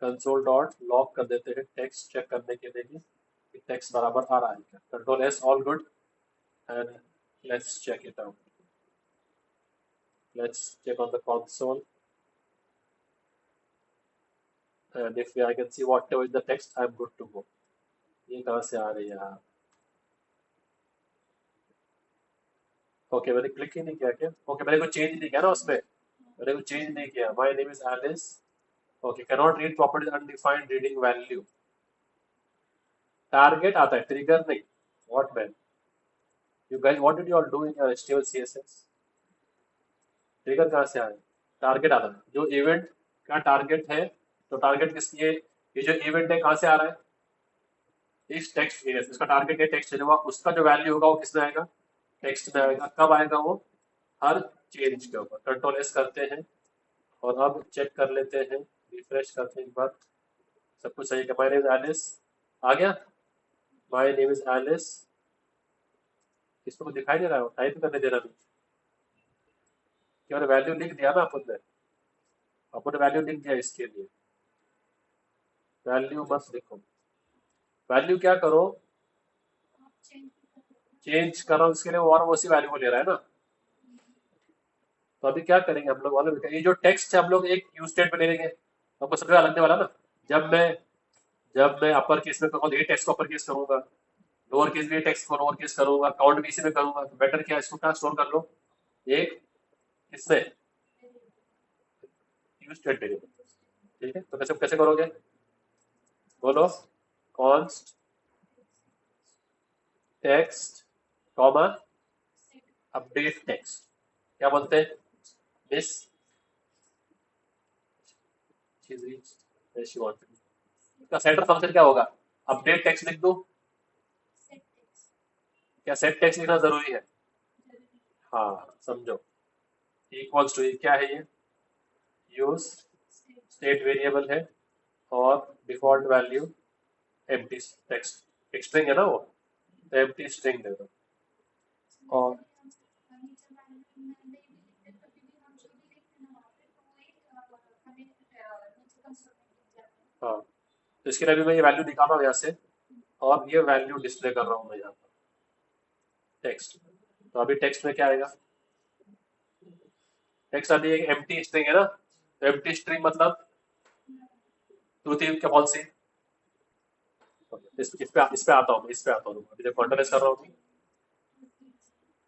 कंसोल डॉट लॉग कर देते हैं टेक्स्ट चेक करने के लिए कि टेक्स्ट बराबर आ रहा है क्या। Control S, all good, and let's check it out, let's check on the console, and if I can see whatever is the text I'm good to go। ये कहाँ से आ रही है यार, ओके मैंने क्लिक ही नहीं किया क्या, ओके मैंने कुछ चेंज नहीं किया ना उसमें, मैंने कुछ चेंज नहीं किया। My name is Alice, okay, can not read properties undefined reading value, target आता है, ट्रिगर नहीं। What man, you guys what did you all do in your HTML CSS, trigger कहाँ से आया, टारगेट आता है, जो इवेंट का टारगेट है। तो टारगेट किसकी है, ये जो इवेंट है कहाँ से आ रहा है, इस टेक्स्ट एरिया से। इसका टारगेट है टेक्स्ट एरिया, उसका जो वैल्यू होगा वो किसमें आएगा, टेक्स्ट में आएगा। कब आएगा वो, हर चेंज के ऊपर। कंट्रोल एस करते हैं और अब चेक कर लेते हैं, रिफ्रेश करते हैं एक बार, सब कुछ सही है। माय नेम इज एलिस आ गया, माय नेम इज एलिस, इसको कुछ दिखाई दे रहा है, टाइप करने दे रहा है, क्या वैल्यू लिख दिया ना अपन ने, अपन ने वैल्यू लिख दिया इसके लिए। वैल्यू मत लिखो, वैल्यू क्या करो, चेंज करो उसके लिए, और वो उसी वैल्यू को ले रहा है ना। तो अभी क्या करेंगे हम लोग वाले, ये जो टेक्स्ट है हम लोग एक यूज स्टेट में ले लेंगे, हमको सबसे लगने वाला ना। जब मैं जब मैं अपर केस में करूँगा, ये टेक्स्ट को अपर केस करूंगा, लोअर केस भी टेक्स्ट को लोअर केस करूंगा, काउंट भी इसी में करूंगा, तो बेटर क्या है, इसको क्या स्टोर कर लो एक इसमें यूज स्टेट वेरिएबल। ठीक है, तो कैसे कैसे करोगे, बोलो। Const text comma update text, क्या बोलते हैं, मिस इसका सेंटर फंक्शन क्या होगा, अपडेट टेक्स्ट लिख दो, क्या सेट टेक्स्ट लिखना जरूरी है, हाँ समझो, इक्वल्स टू क्या है ये, यूज स्टेट वेरिएबल है और डिफॉल्ट वैल्यू एम्प्टी टेक्स्ट, एक स्ट्रिंग है ना वो, तो एम्प्टी स्ट्रिंग दे दो। और हाँ, तो इसके लिए अभी मैं ये वैल्यू निकाल रहा हूँ यहाँ से, और ये वैल्यू डिस्प्ले कर रहा हूँ मैं यहाँ पर टेक्स्ट। तो अभी टेक्स्ट में क्या आएगा, टेक्स्ट अभी एक एम्प्टी स्ट्रिंग है ना, तो एम्प्टी स्ट्रिंग मतलब ट्रूथ क्या कौन सी, इस पे आता हूँ, इस पे आता हूँ, अभी जब कॉन्टेक्ट कर रहा हूँ,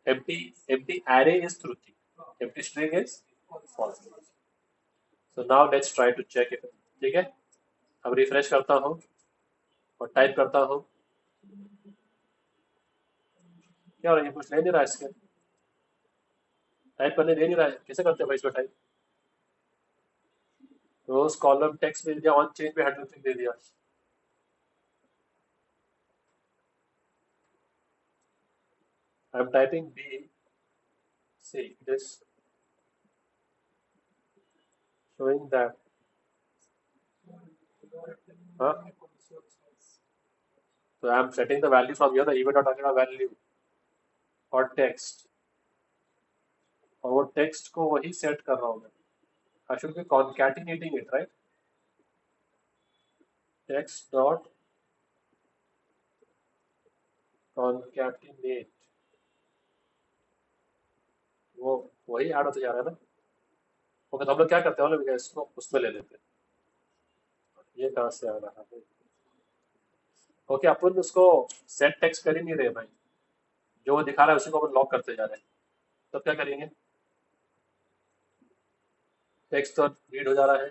empty empty array is truthy, empty string is false। so now let's try to check it, ठीक है, अब रिफ्रेश करता हूँ और टाइप करता हूँ, क्या हो रहा है, कुछ ले नहीं रहा है इसके, टाइप करने दे नहीं रहा है, कैसे करते हैं भाई इसमें टाइप, रोज कॉलम टेक्स्ट मिल गया, ऑन चेंज पे 100 दे दिया, I am typing B C this showing that, huh? So I am setting the value from here, the event.agenda value और टेक्स्ट, और वो टेक्स्ट को वही सेट कर रहा हूँ मैं, I should be concatenating it, right? Text dot concatenate, वो वही ऐड होते जा रहा है ना। ओके, तो हम लोग क्या करते हैं, हम लोग इसको उसमें ले लेते हैं, ये कहाँ से आ रहा है। ओके, अपन उसको सेट टेक्स्ट कर ही नहीं रहे भाई, जो वो दिखा रहा है उसी को अपन लॉक करते जा रहे हैं, तब क्या करेंगे, टेक्स्ट तो रीड हो जा रहा है,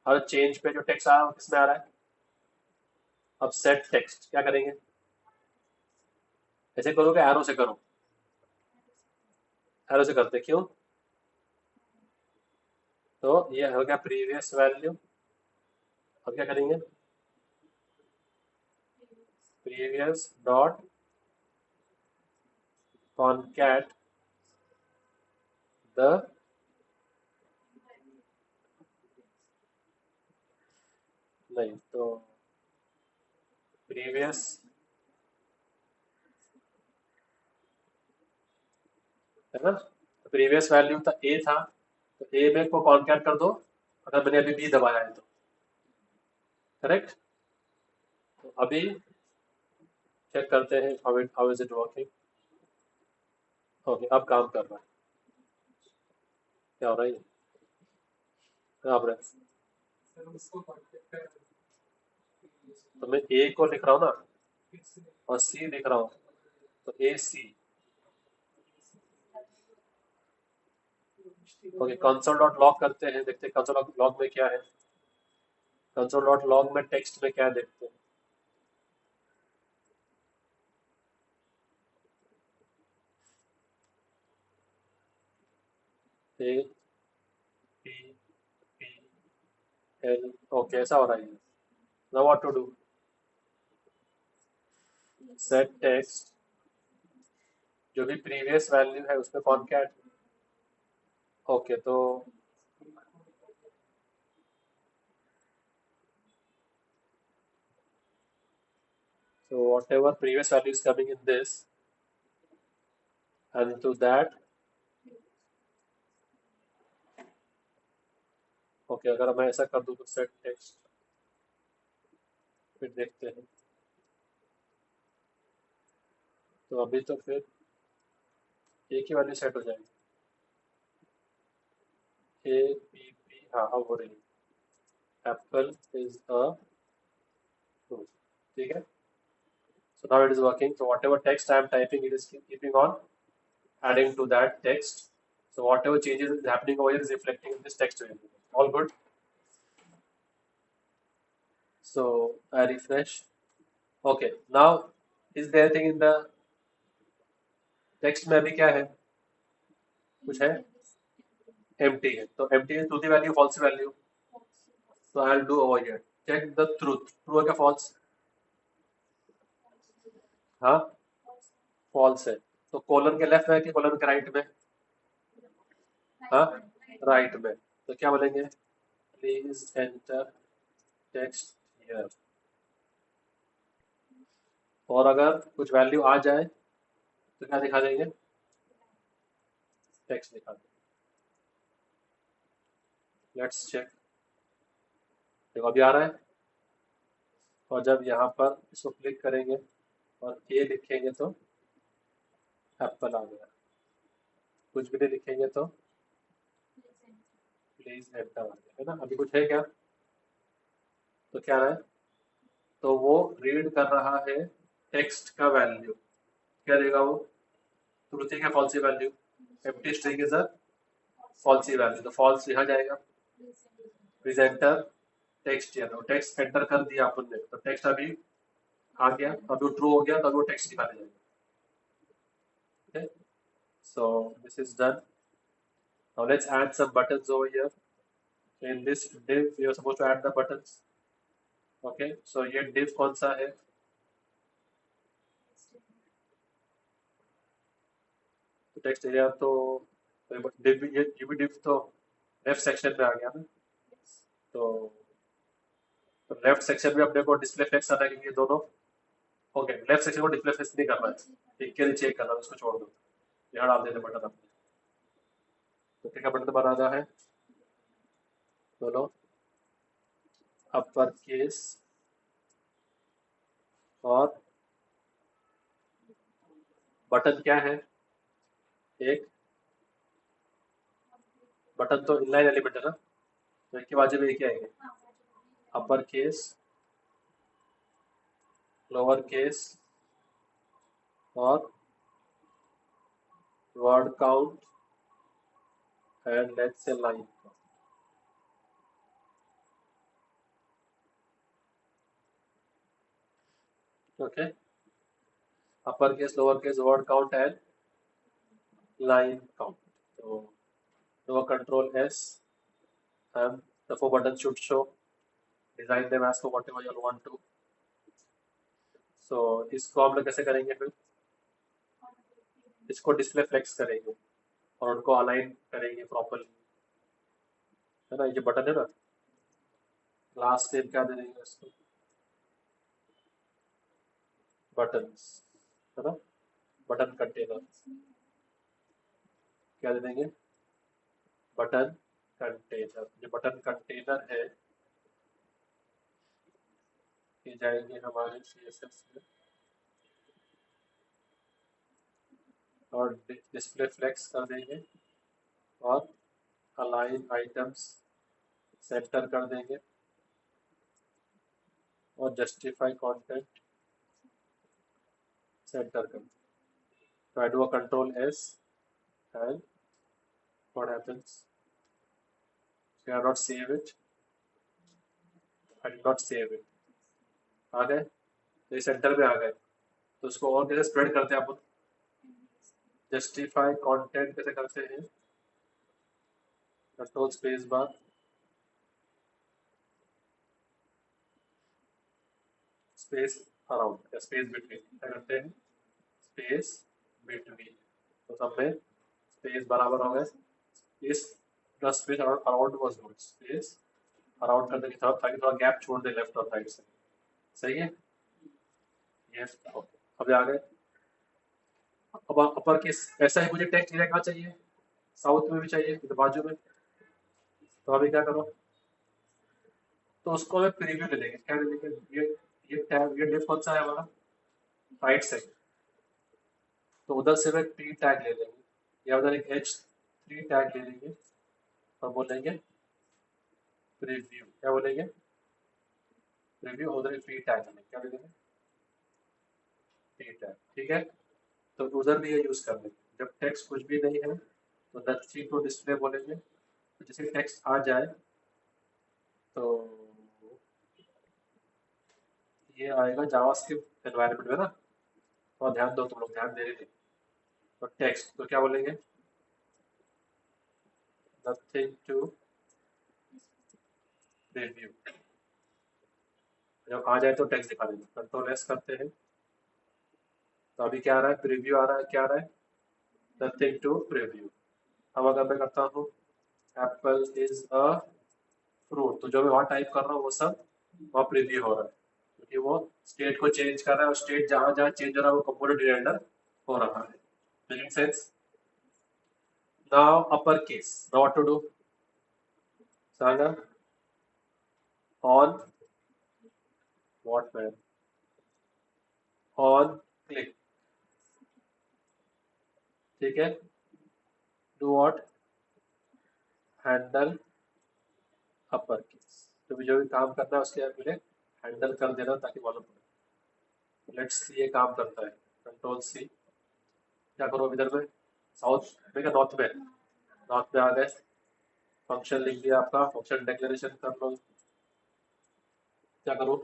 हर चेंज पे जो टेक्स्ट आ रहा है वो किसमें आ रहा है, अब सेट टेक्स्ट क्या करेंगे, ऐसे करोगे, एरो से करो, एरो से करते क्यों, तो ये हो गया प्रीवियस वैल्यू, अब क्या करेंगे, प्रीवियस डॉट कॉनकैट द, नहीं तो प्रीवियस, है ना, प्रीवियस वैल्यू था ए था, तो ए में को कॉन्कैट कर दो, अगर मैंने अभी बी दबाया है तो, करेक्ट, तो अभी चेक करते हैं how is it working, okay अब काम कर रहा है, क्या हो रहा है, क्या हो रहा है, तो मैं ए को लिख रहा हूँ ना, और सी लिख रहा हूँ, तो A C, okay console dot log करते हैं, देखते हैं कंसोल लॉग में क्या है, कंसोल डॉट लॉग में टेक्स्ट में क्या देखते हैं, A P P L, okay ऐसा हो रहा है, now what to do, set text, जो भी प्रीवियस वैल्यू है उसमें concat, okay so whatever previous value is coming in this, and to that, okay अगर मैं ऐसा कर दूं तो सेट टेक्स्ट, फिर देखते हैं, तो अभी तो फिर एक ही वैल्यू सेट हो जाएगी, ए पी पी, हाँ अब हो रही है, एप्पल इज अ फ्रूट, ठीक है, So now it is working. So whatever text I am typing, it is keeping on adding to that text. So whatever changes is happening over here is reflecting in this text variable. All good. So I refresh. Okay. Now is there anything in the text में अभी क्या है? कुछ है? Empty है. तो empty is true value, false value. So I'll do over here. Check the truth. True है क्या false? हाँ, false है. तो कॉलम के लेफ्ट में कि कॉलम के राइट में? हाँ, राइट में. तो क्या बोलेंगे? Please enter text here. और अगर कुछ वैल्यू आ जाए तो क्या दिखा देंगे? टेक्स्ट दिखा देंगे. Let's check. देखो अभी आ रहा है. और जब यहाँ पर इसको क्लिक करेंगे और ए लिखेंगे तो एप्पल आ गया. कुछ भी नहीं लिखेंगे तो प्लीज एंटर आ गया, है ना. अभी कुछ है क्या? तो क्या है? तो वो रीड कर रहा है टेक्स्ट का वैल्यू. क्या देगा वो? ट्रूथ क्या falsies value? Empty string is a falsies value. तो फॉल्स लिखा जाएगा. Please enter text here. तो टेक्स्ट एंटर कर दिया अपन ने. तो टेक्स्ट अभी आ गया. अभी ट्रू हो गया तो अभी वो टेक्स्ट दिखा देगा. Okay, so this is done. Now let's add some buttons over here. In this div, we are supposed to add the buttons. Okay, so ये div कौन सा है? तो टेक्स्ट एरिया तो div ये भी div तो लेफ्ट सेक्शन में आ गया ना. तो लेफ्ट सेक्शन में अपने को डिस्प्ले फ्लेक्स आना है क्योंकि ये दोनों. ओके, लेफ्ट सेक्शन को डिस्प्ले फ्लेक्स नहीं करना है. ठीक के लिए चेक करना है, उसको छोड़ दो. यहाँ डाल देते बटन अपने. तो क्या बटन बनाना है? दोनों अपर केस और बटन क्या है? एक बटन तो इनलाइन एलिमेंट है ना. तो एक के बाजू में क्या आएंगे? अपर केस, लोअर केस और word count and let's say line. Okay, upper case, lower case, word count and line count. So do a control S and the four buttons should show. Design them as for whatever you want to. So इसको हम लोग कैसे करेंगे फिर? इसको display flex करेंगे और उनको अलाइन करेंगे प्रॉपरली, है ना. ये बटन है ना. लास्ट नेम क्या दे देंगे इसको? बटन्स, है ना. बटन कंटेनर क्या दे देंगे? Button container. ये बटन कंटेनर है. ये जाएंगे हमारे CSS में और डिस्प्ले फ्लेक्स कर देंगे और अलाइन आइटम्स सेंटर कर देंगे और जस्टिफाई कंटेंट सेंटर कर. So I do a control S and what happens? So I not save it. I did not save it. आ गए. तो सेंटर पे आ गए. तो उसको और कैसे स्प्रेड करते हैं अपन? जस्टिफाई कंटेंट कैसे करते हैं? Control space bar, space around या स्पेस बिटवीन. क्या करते हैं? Space between. तो सब में स्पेस बराबर हो गए. इस plus space around was good. Space around करने की तरफ ताकि थोड़ा गैप छोड़ दे लेफ्ट और राइट से. सही है. यस. अब आ गए. अब अपर केस ऐसा ही मुझे टेक्स्ट एरिया कहाँ चाहिए? साउथ में भी चाहिए, तो बाजू में. तो अभी क्या करो? तो उसको हमें प्रीव्यू ले लेंगे. क्या ले लेंगे? ये टैग, ये डिफ कौन सा है हमारा? Right side. तो उधर से मैं P टैग ले लेंगे या उधर एक H3 टैग ले लेंगे और बोलेंगे प्रीव्यू. क्या बोलेंगे? प्रीव्यू. उधर एक P टैग लेंगे. क्या ले लेंगे? टी टैग, ठीक है। तो उधर भी ये यूज कर लेंगे, जब टेक्स्ट कुछ भी नहीं है तो नथिंग टू डिस्प्ले बोलेंगे। तो जैसे टेक्स्ट आ जाए तो ये आएगा जावास्क्रिप्ट एनवायरनमेंट में ना, और ध्यान दो, तुम लोग ध्यान दे रहे थे। तो टेक्स्ट तो क्या बोलेंगे, नथिंग टू रिव्यू। जब आ जाए तो टेक्स्ट दिखा देंगे, कंट्रोल एस करते हैं। तो अभी क्या आ रहा है, प्रीव्यू आ रहा है, क्या आ रहा है, नथिंग टू प्रीव्यू। अब अगर मैं करता हूँ एप्पल इज अ फ्रूट, तो जो मैं वहाँ टाइप कर रहा हूँ वो सब वहाँ प्रीव्यू हो रहा है, क्योंकि वो स्टेट को चेंज कर रहा है, और स्टेट जहाँ जहाँ चेंज हो रहा है वो कंपोनेंट रेंडर हो रहा है। Making sense? Now upper case, now what to do, सागा on what man, on click, ठीक है। Do what, handle upper case. तो भी जो भी काम करना है उसके पहले हैंडल कर देना ताकि मालूम पड़े। लेट्स सी ये काम करता है, कंट्रोल सी। क्या करो इधर में, साउथ में क्या नॉर्थ में, नॉर्थ में आ गए, फंक्शन लिख दिया आपका, फंक्शन डिक्लेरेशन कर लो। क्या करूँ,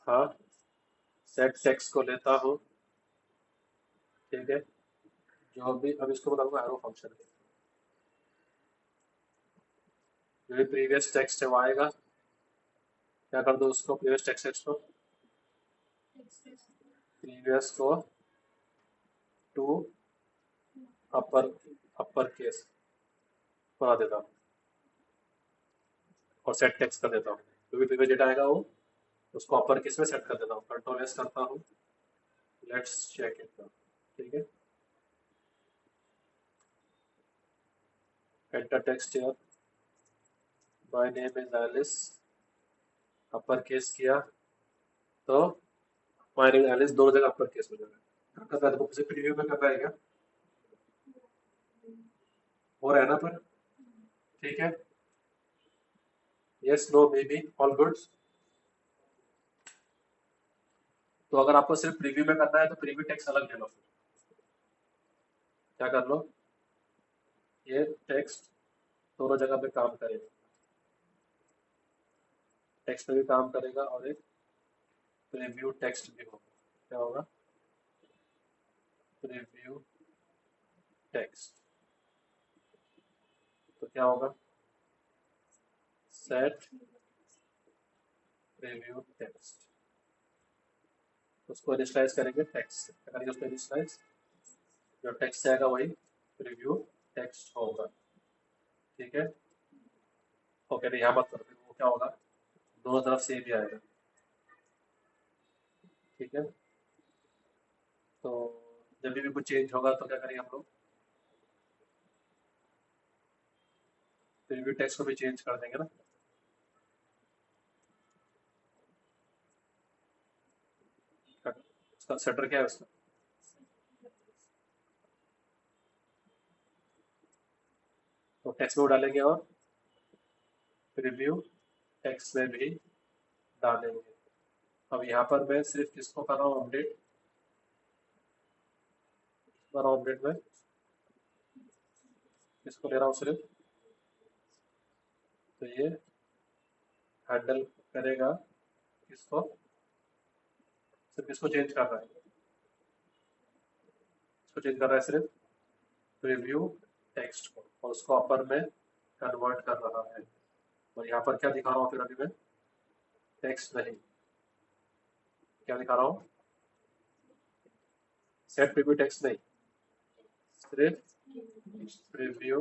हाँ, सेट टेक्स्ट को लेता हूँ, ठीक है। जो भी अब इसको बताऊंगा एरो फंक्शन, जो भी प्रीवियस टेक्स्ट है वो आएगा। क्या कर दो उसको, प्रीवियस टेक्स्ट को, प्रीवियस को टू अपर अपर केस बना देता हूँ, और सेट टेक्स्ट कर देता हूँ। जो भी प्रीवियस डेटा आएगा वो उसको अपर केस में सेट कर देता हूँ, कंट्रोल एस करता हूँ। लेट्स चेक इट, ठीक है। Enter text here, my name is Alice, upper case किया तो माय नेम एलिस दोनों जगह अपर केस हो जाएगा। कर रहा है तो प्रीव्यू में कर रहा है क्या, हो रहा है ना, पर ठीक है। Yes no maybe all good. तो अगर आपको सिर्फ प्रीव्यू में करना है तो प्रीव्यू टेक्स्ट अलग ले लो, क्या कर लो, ये टेक्स्ट दोनों जगह पे काम करेगा, टेक्स्ट में भी काम करेगा और एक प्रीव्यू टेक्स्ट भी होगा। क्या होगा, प्रीव्यू टेक्स्ट, तो क्या होगा, सेट प्रीव्यू टेक्स्ट। उसको इनिशियलाइज करेंगे टेक्स्ट से, क्या करेंगे उसको इनिशियलाइज, जो टेक्स्ट आएगा वही प्रीव्यू टेक्स्ट होगा, ठीक है। ओके, तो यहाँ मत करो, वो क्या होगा, दोनों तरफ से भी आएगा, ठीक है। तो जब भी कुछ चेंज होगा तो क्या करेंगे हम लोग, प्रीव्यू टेक्स्ट को भी चेंज कर देंगे ना। उसका सेटर क्या है उसका, तो टेक्स्ट में वो डालेंगे और प्रीव्यू टेक्स्ट में भी डालेंगे। अब यहाँ पर मैं सिर्फ किसको कर रहा हूँ अपडेट, कर रहा हूँ अपडेट में किसको ले रहा हूँ सिर्फ, तो ये हैंडल करेगा किसको, सिर्फ किसको चेंज कर रहा है, इसको चेंज कर रहा है सिर्फ प्रीव्यू टेक्स्ट को, और उसको अपर में कन्वर्ट कर रहा है। और यहाँ पर क्या दिखा रहा हूँ फिर अभी मैं, टेक्स्ट नहीं, क्या दिखा रहा हूँ, सेट प्रीव्यू टेक्स्ट नहीं, सिर्फ प्रीव्यू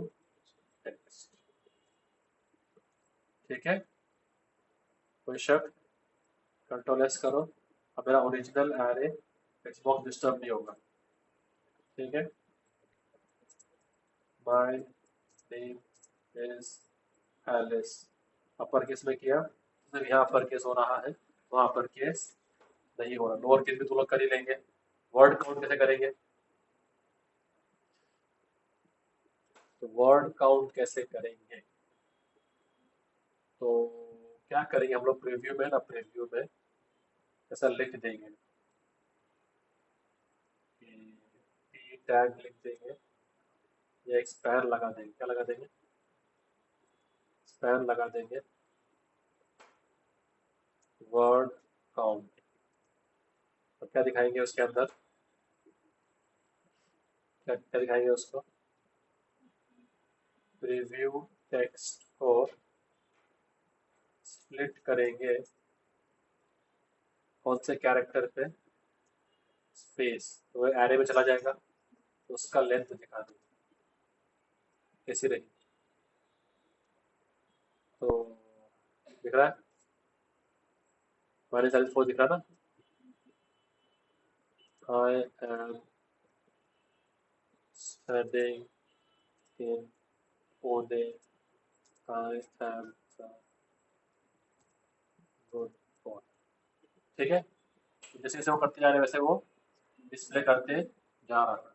टेक्स्ट, ठीक है। कोई शक, कंट्रोल एस करो, अब मेरा original array text box disturb नहीं होगा, ठीक है। My name is Alice, upper case में किया, सिर्फ यहाँ अपर केस हो रहा है, वहाँ अपर केस नहीं हो रहा। लोअर केस भी तुम लोग कर ही लेंगे। वर्ड काउंट कैसे करेंगे, तो वर्ड काउंट कैसे करेंगे, तो क्या करेंगे हम लोग प्रीव्यू में ना, प्रीव्यू में ऐसा लिख देंगे कि टी टैग लिख देंगे या एक स्पैन लगा देंगे। क्या लगा देंगे? स्पैन लगा देंगे वर्ड काउंट। तो क्या दिखाएंगे उसके अंदर? क्या क्या दिखाएंगे उसको? प्रीव्यू टेक्स्ट को स्प्लिट करेंगे कौन से कैरेक्टर पे? स्पेस। तो वो एरे में चला जाएगा तो उसका लेंथ दिखा देंगे कैसी रही। तो दिख रहा है -4 दिख रहा ना? I am studying in Pune, I am the good boy. ठीक है, जैसे जैसे वो करते जा रहे हैं वैसे वो डिस्प्ले करते जा रहा है।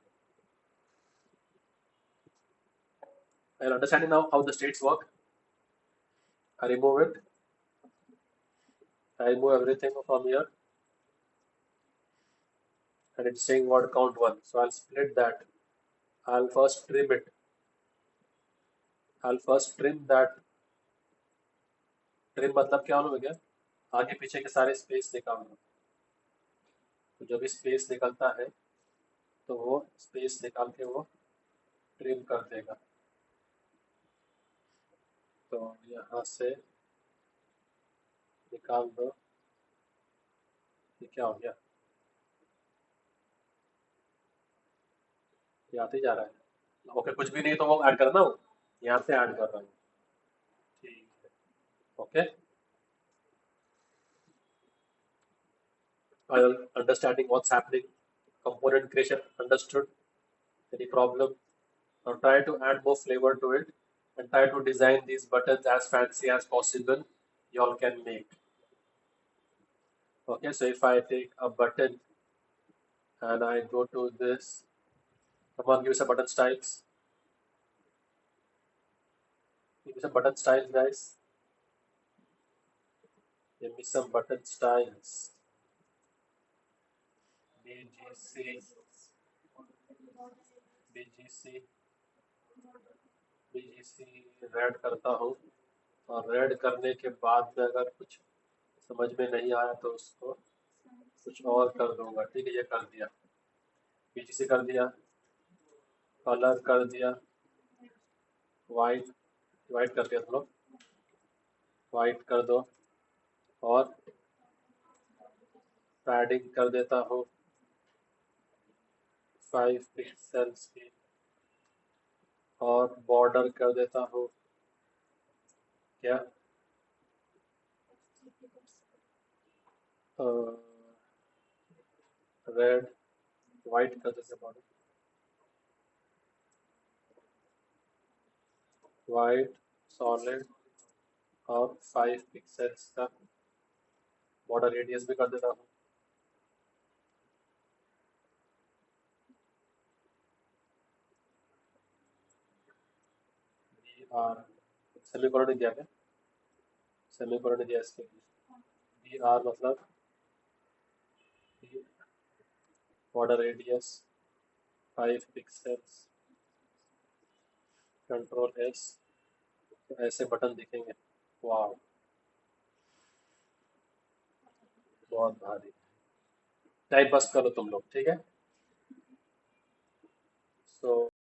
Are you understanding now how the states work? I remove it. I remove everything from here, and it's saying word count 1. So I'll split that. I'll first trim it. I'll first trim that. Trim मतलब क्या मालूम है क्या? आगे पीछे के सारे space निकालना। तो जो भी स्पेस निकलता है तो वो स्पेस निकाल के वो ट्रिम कर देगा। तो यहाँ से निकाल दो। ये क्या हो गया? ये आते जा रहा है। ओके, कुछ भी नहीं तो वो ऐड करना हो, यहाँ से ऐड कर रहा हूँ। ठीक है, okay. Understanding what's happening. Component creation understood. Any problem? Now try to add more flavor to it and try to design these buttons as fancy as possible. Y'all can make. Okay, so if I take a button and I go to this, come on, give me some button styles. Give me some button styles, guys. Give me some button styles. BGC, BGC, BGC red करता हूँ, और red करने के बाद में अगर कुछ समझ में नहीं आया तो उसको कुछ और कर दूंगा। ठीक है, ये कर दिया, BGC कर दिया, कलर कर दिया, वाइट वाइट कर दिया, थोड़ा वाइट कर दो, और पैडिंग कर देता हूँ 5 पिक्सल्स की, और बॉर्डर कर देता हूँ क्या, रेड, वाइट कर देते बॉर्डर, वाइट सॉलिड, और 5 पिक्सल्स का बॉर्डर रेडियस भी कर देता हूँ। BR सेमीकोलन दिया क्या? सेमीकोलन दिया इसके लिए। BR मतलब border radius 5 pixels, control S। तो ऐसे बटन दिखेंगे। वाह, बहुत भारी। टाइम पास करो तुम लोग, ठीक है। सो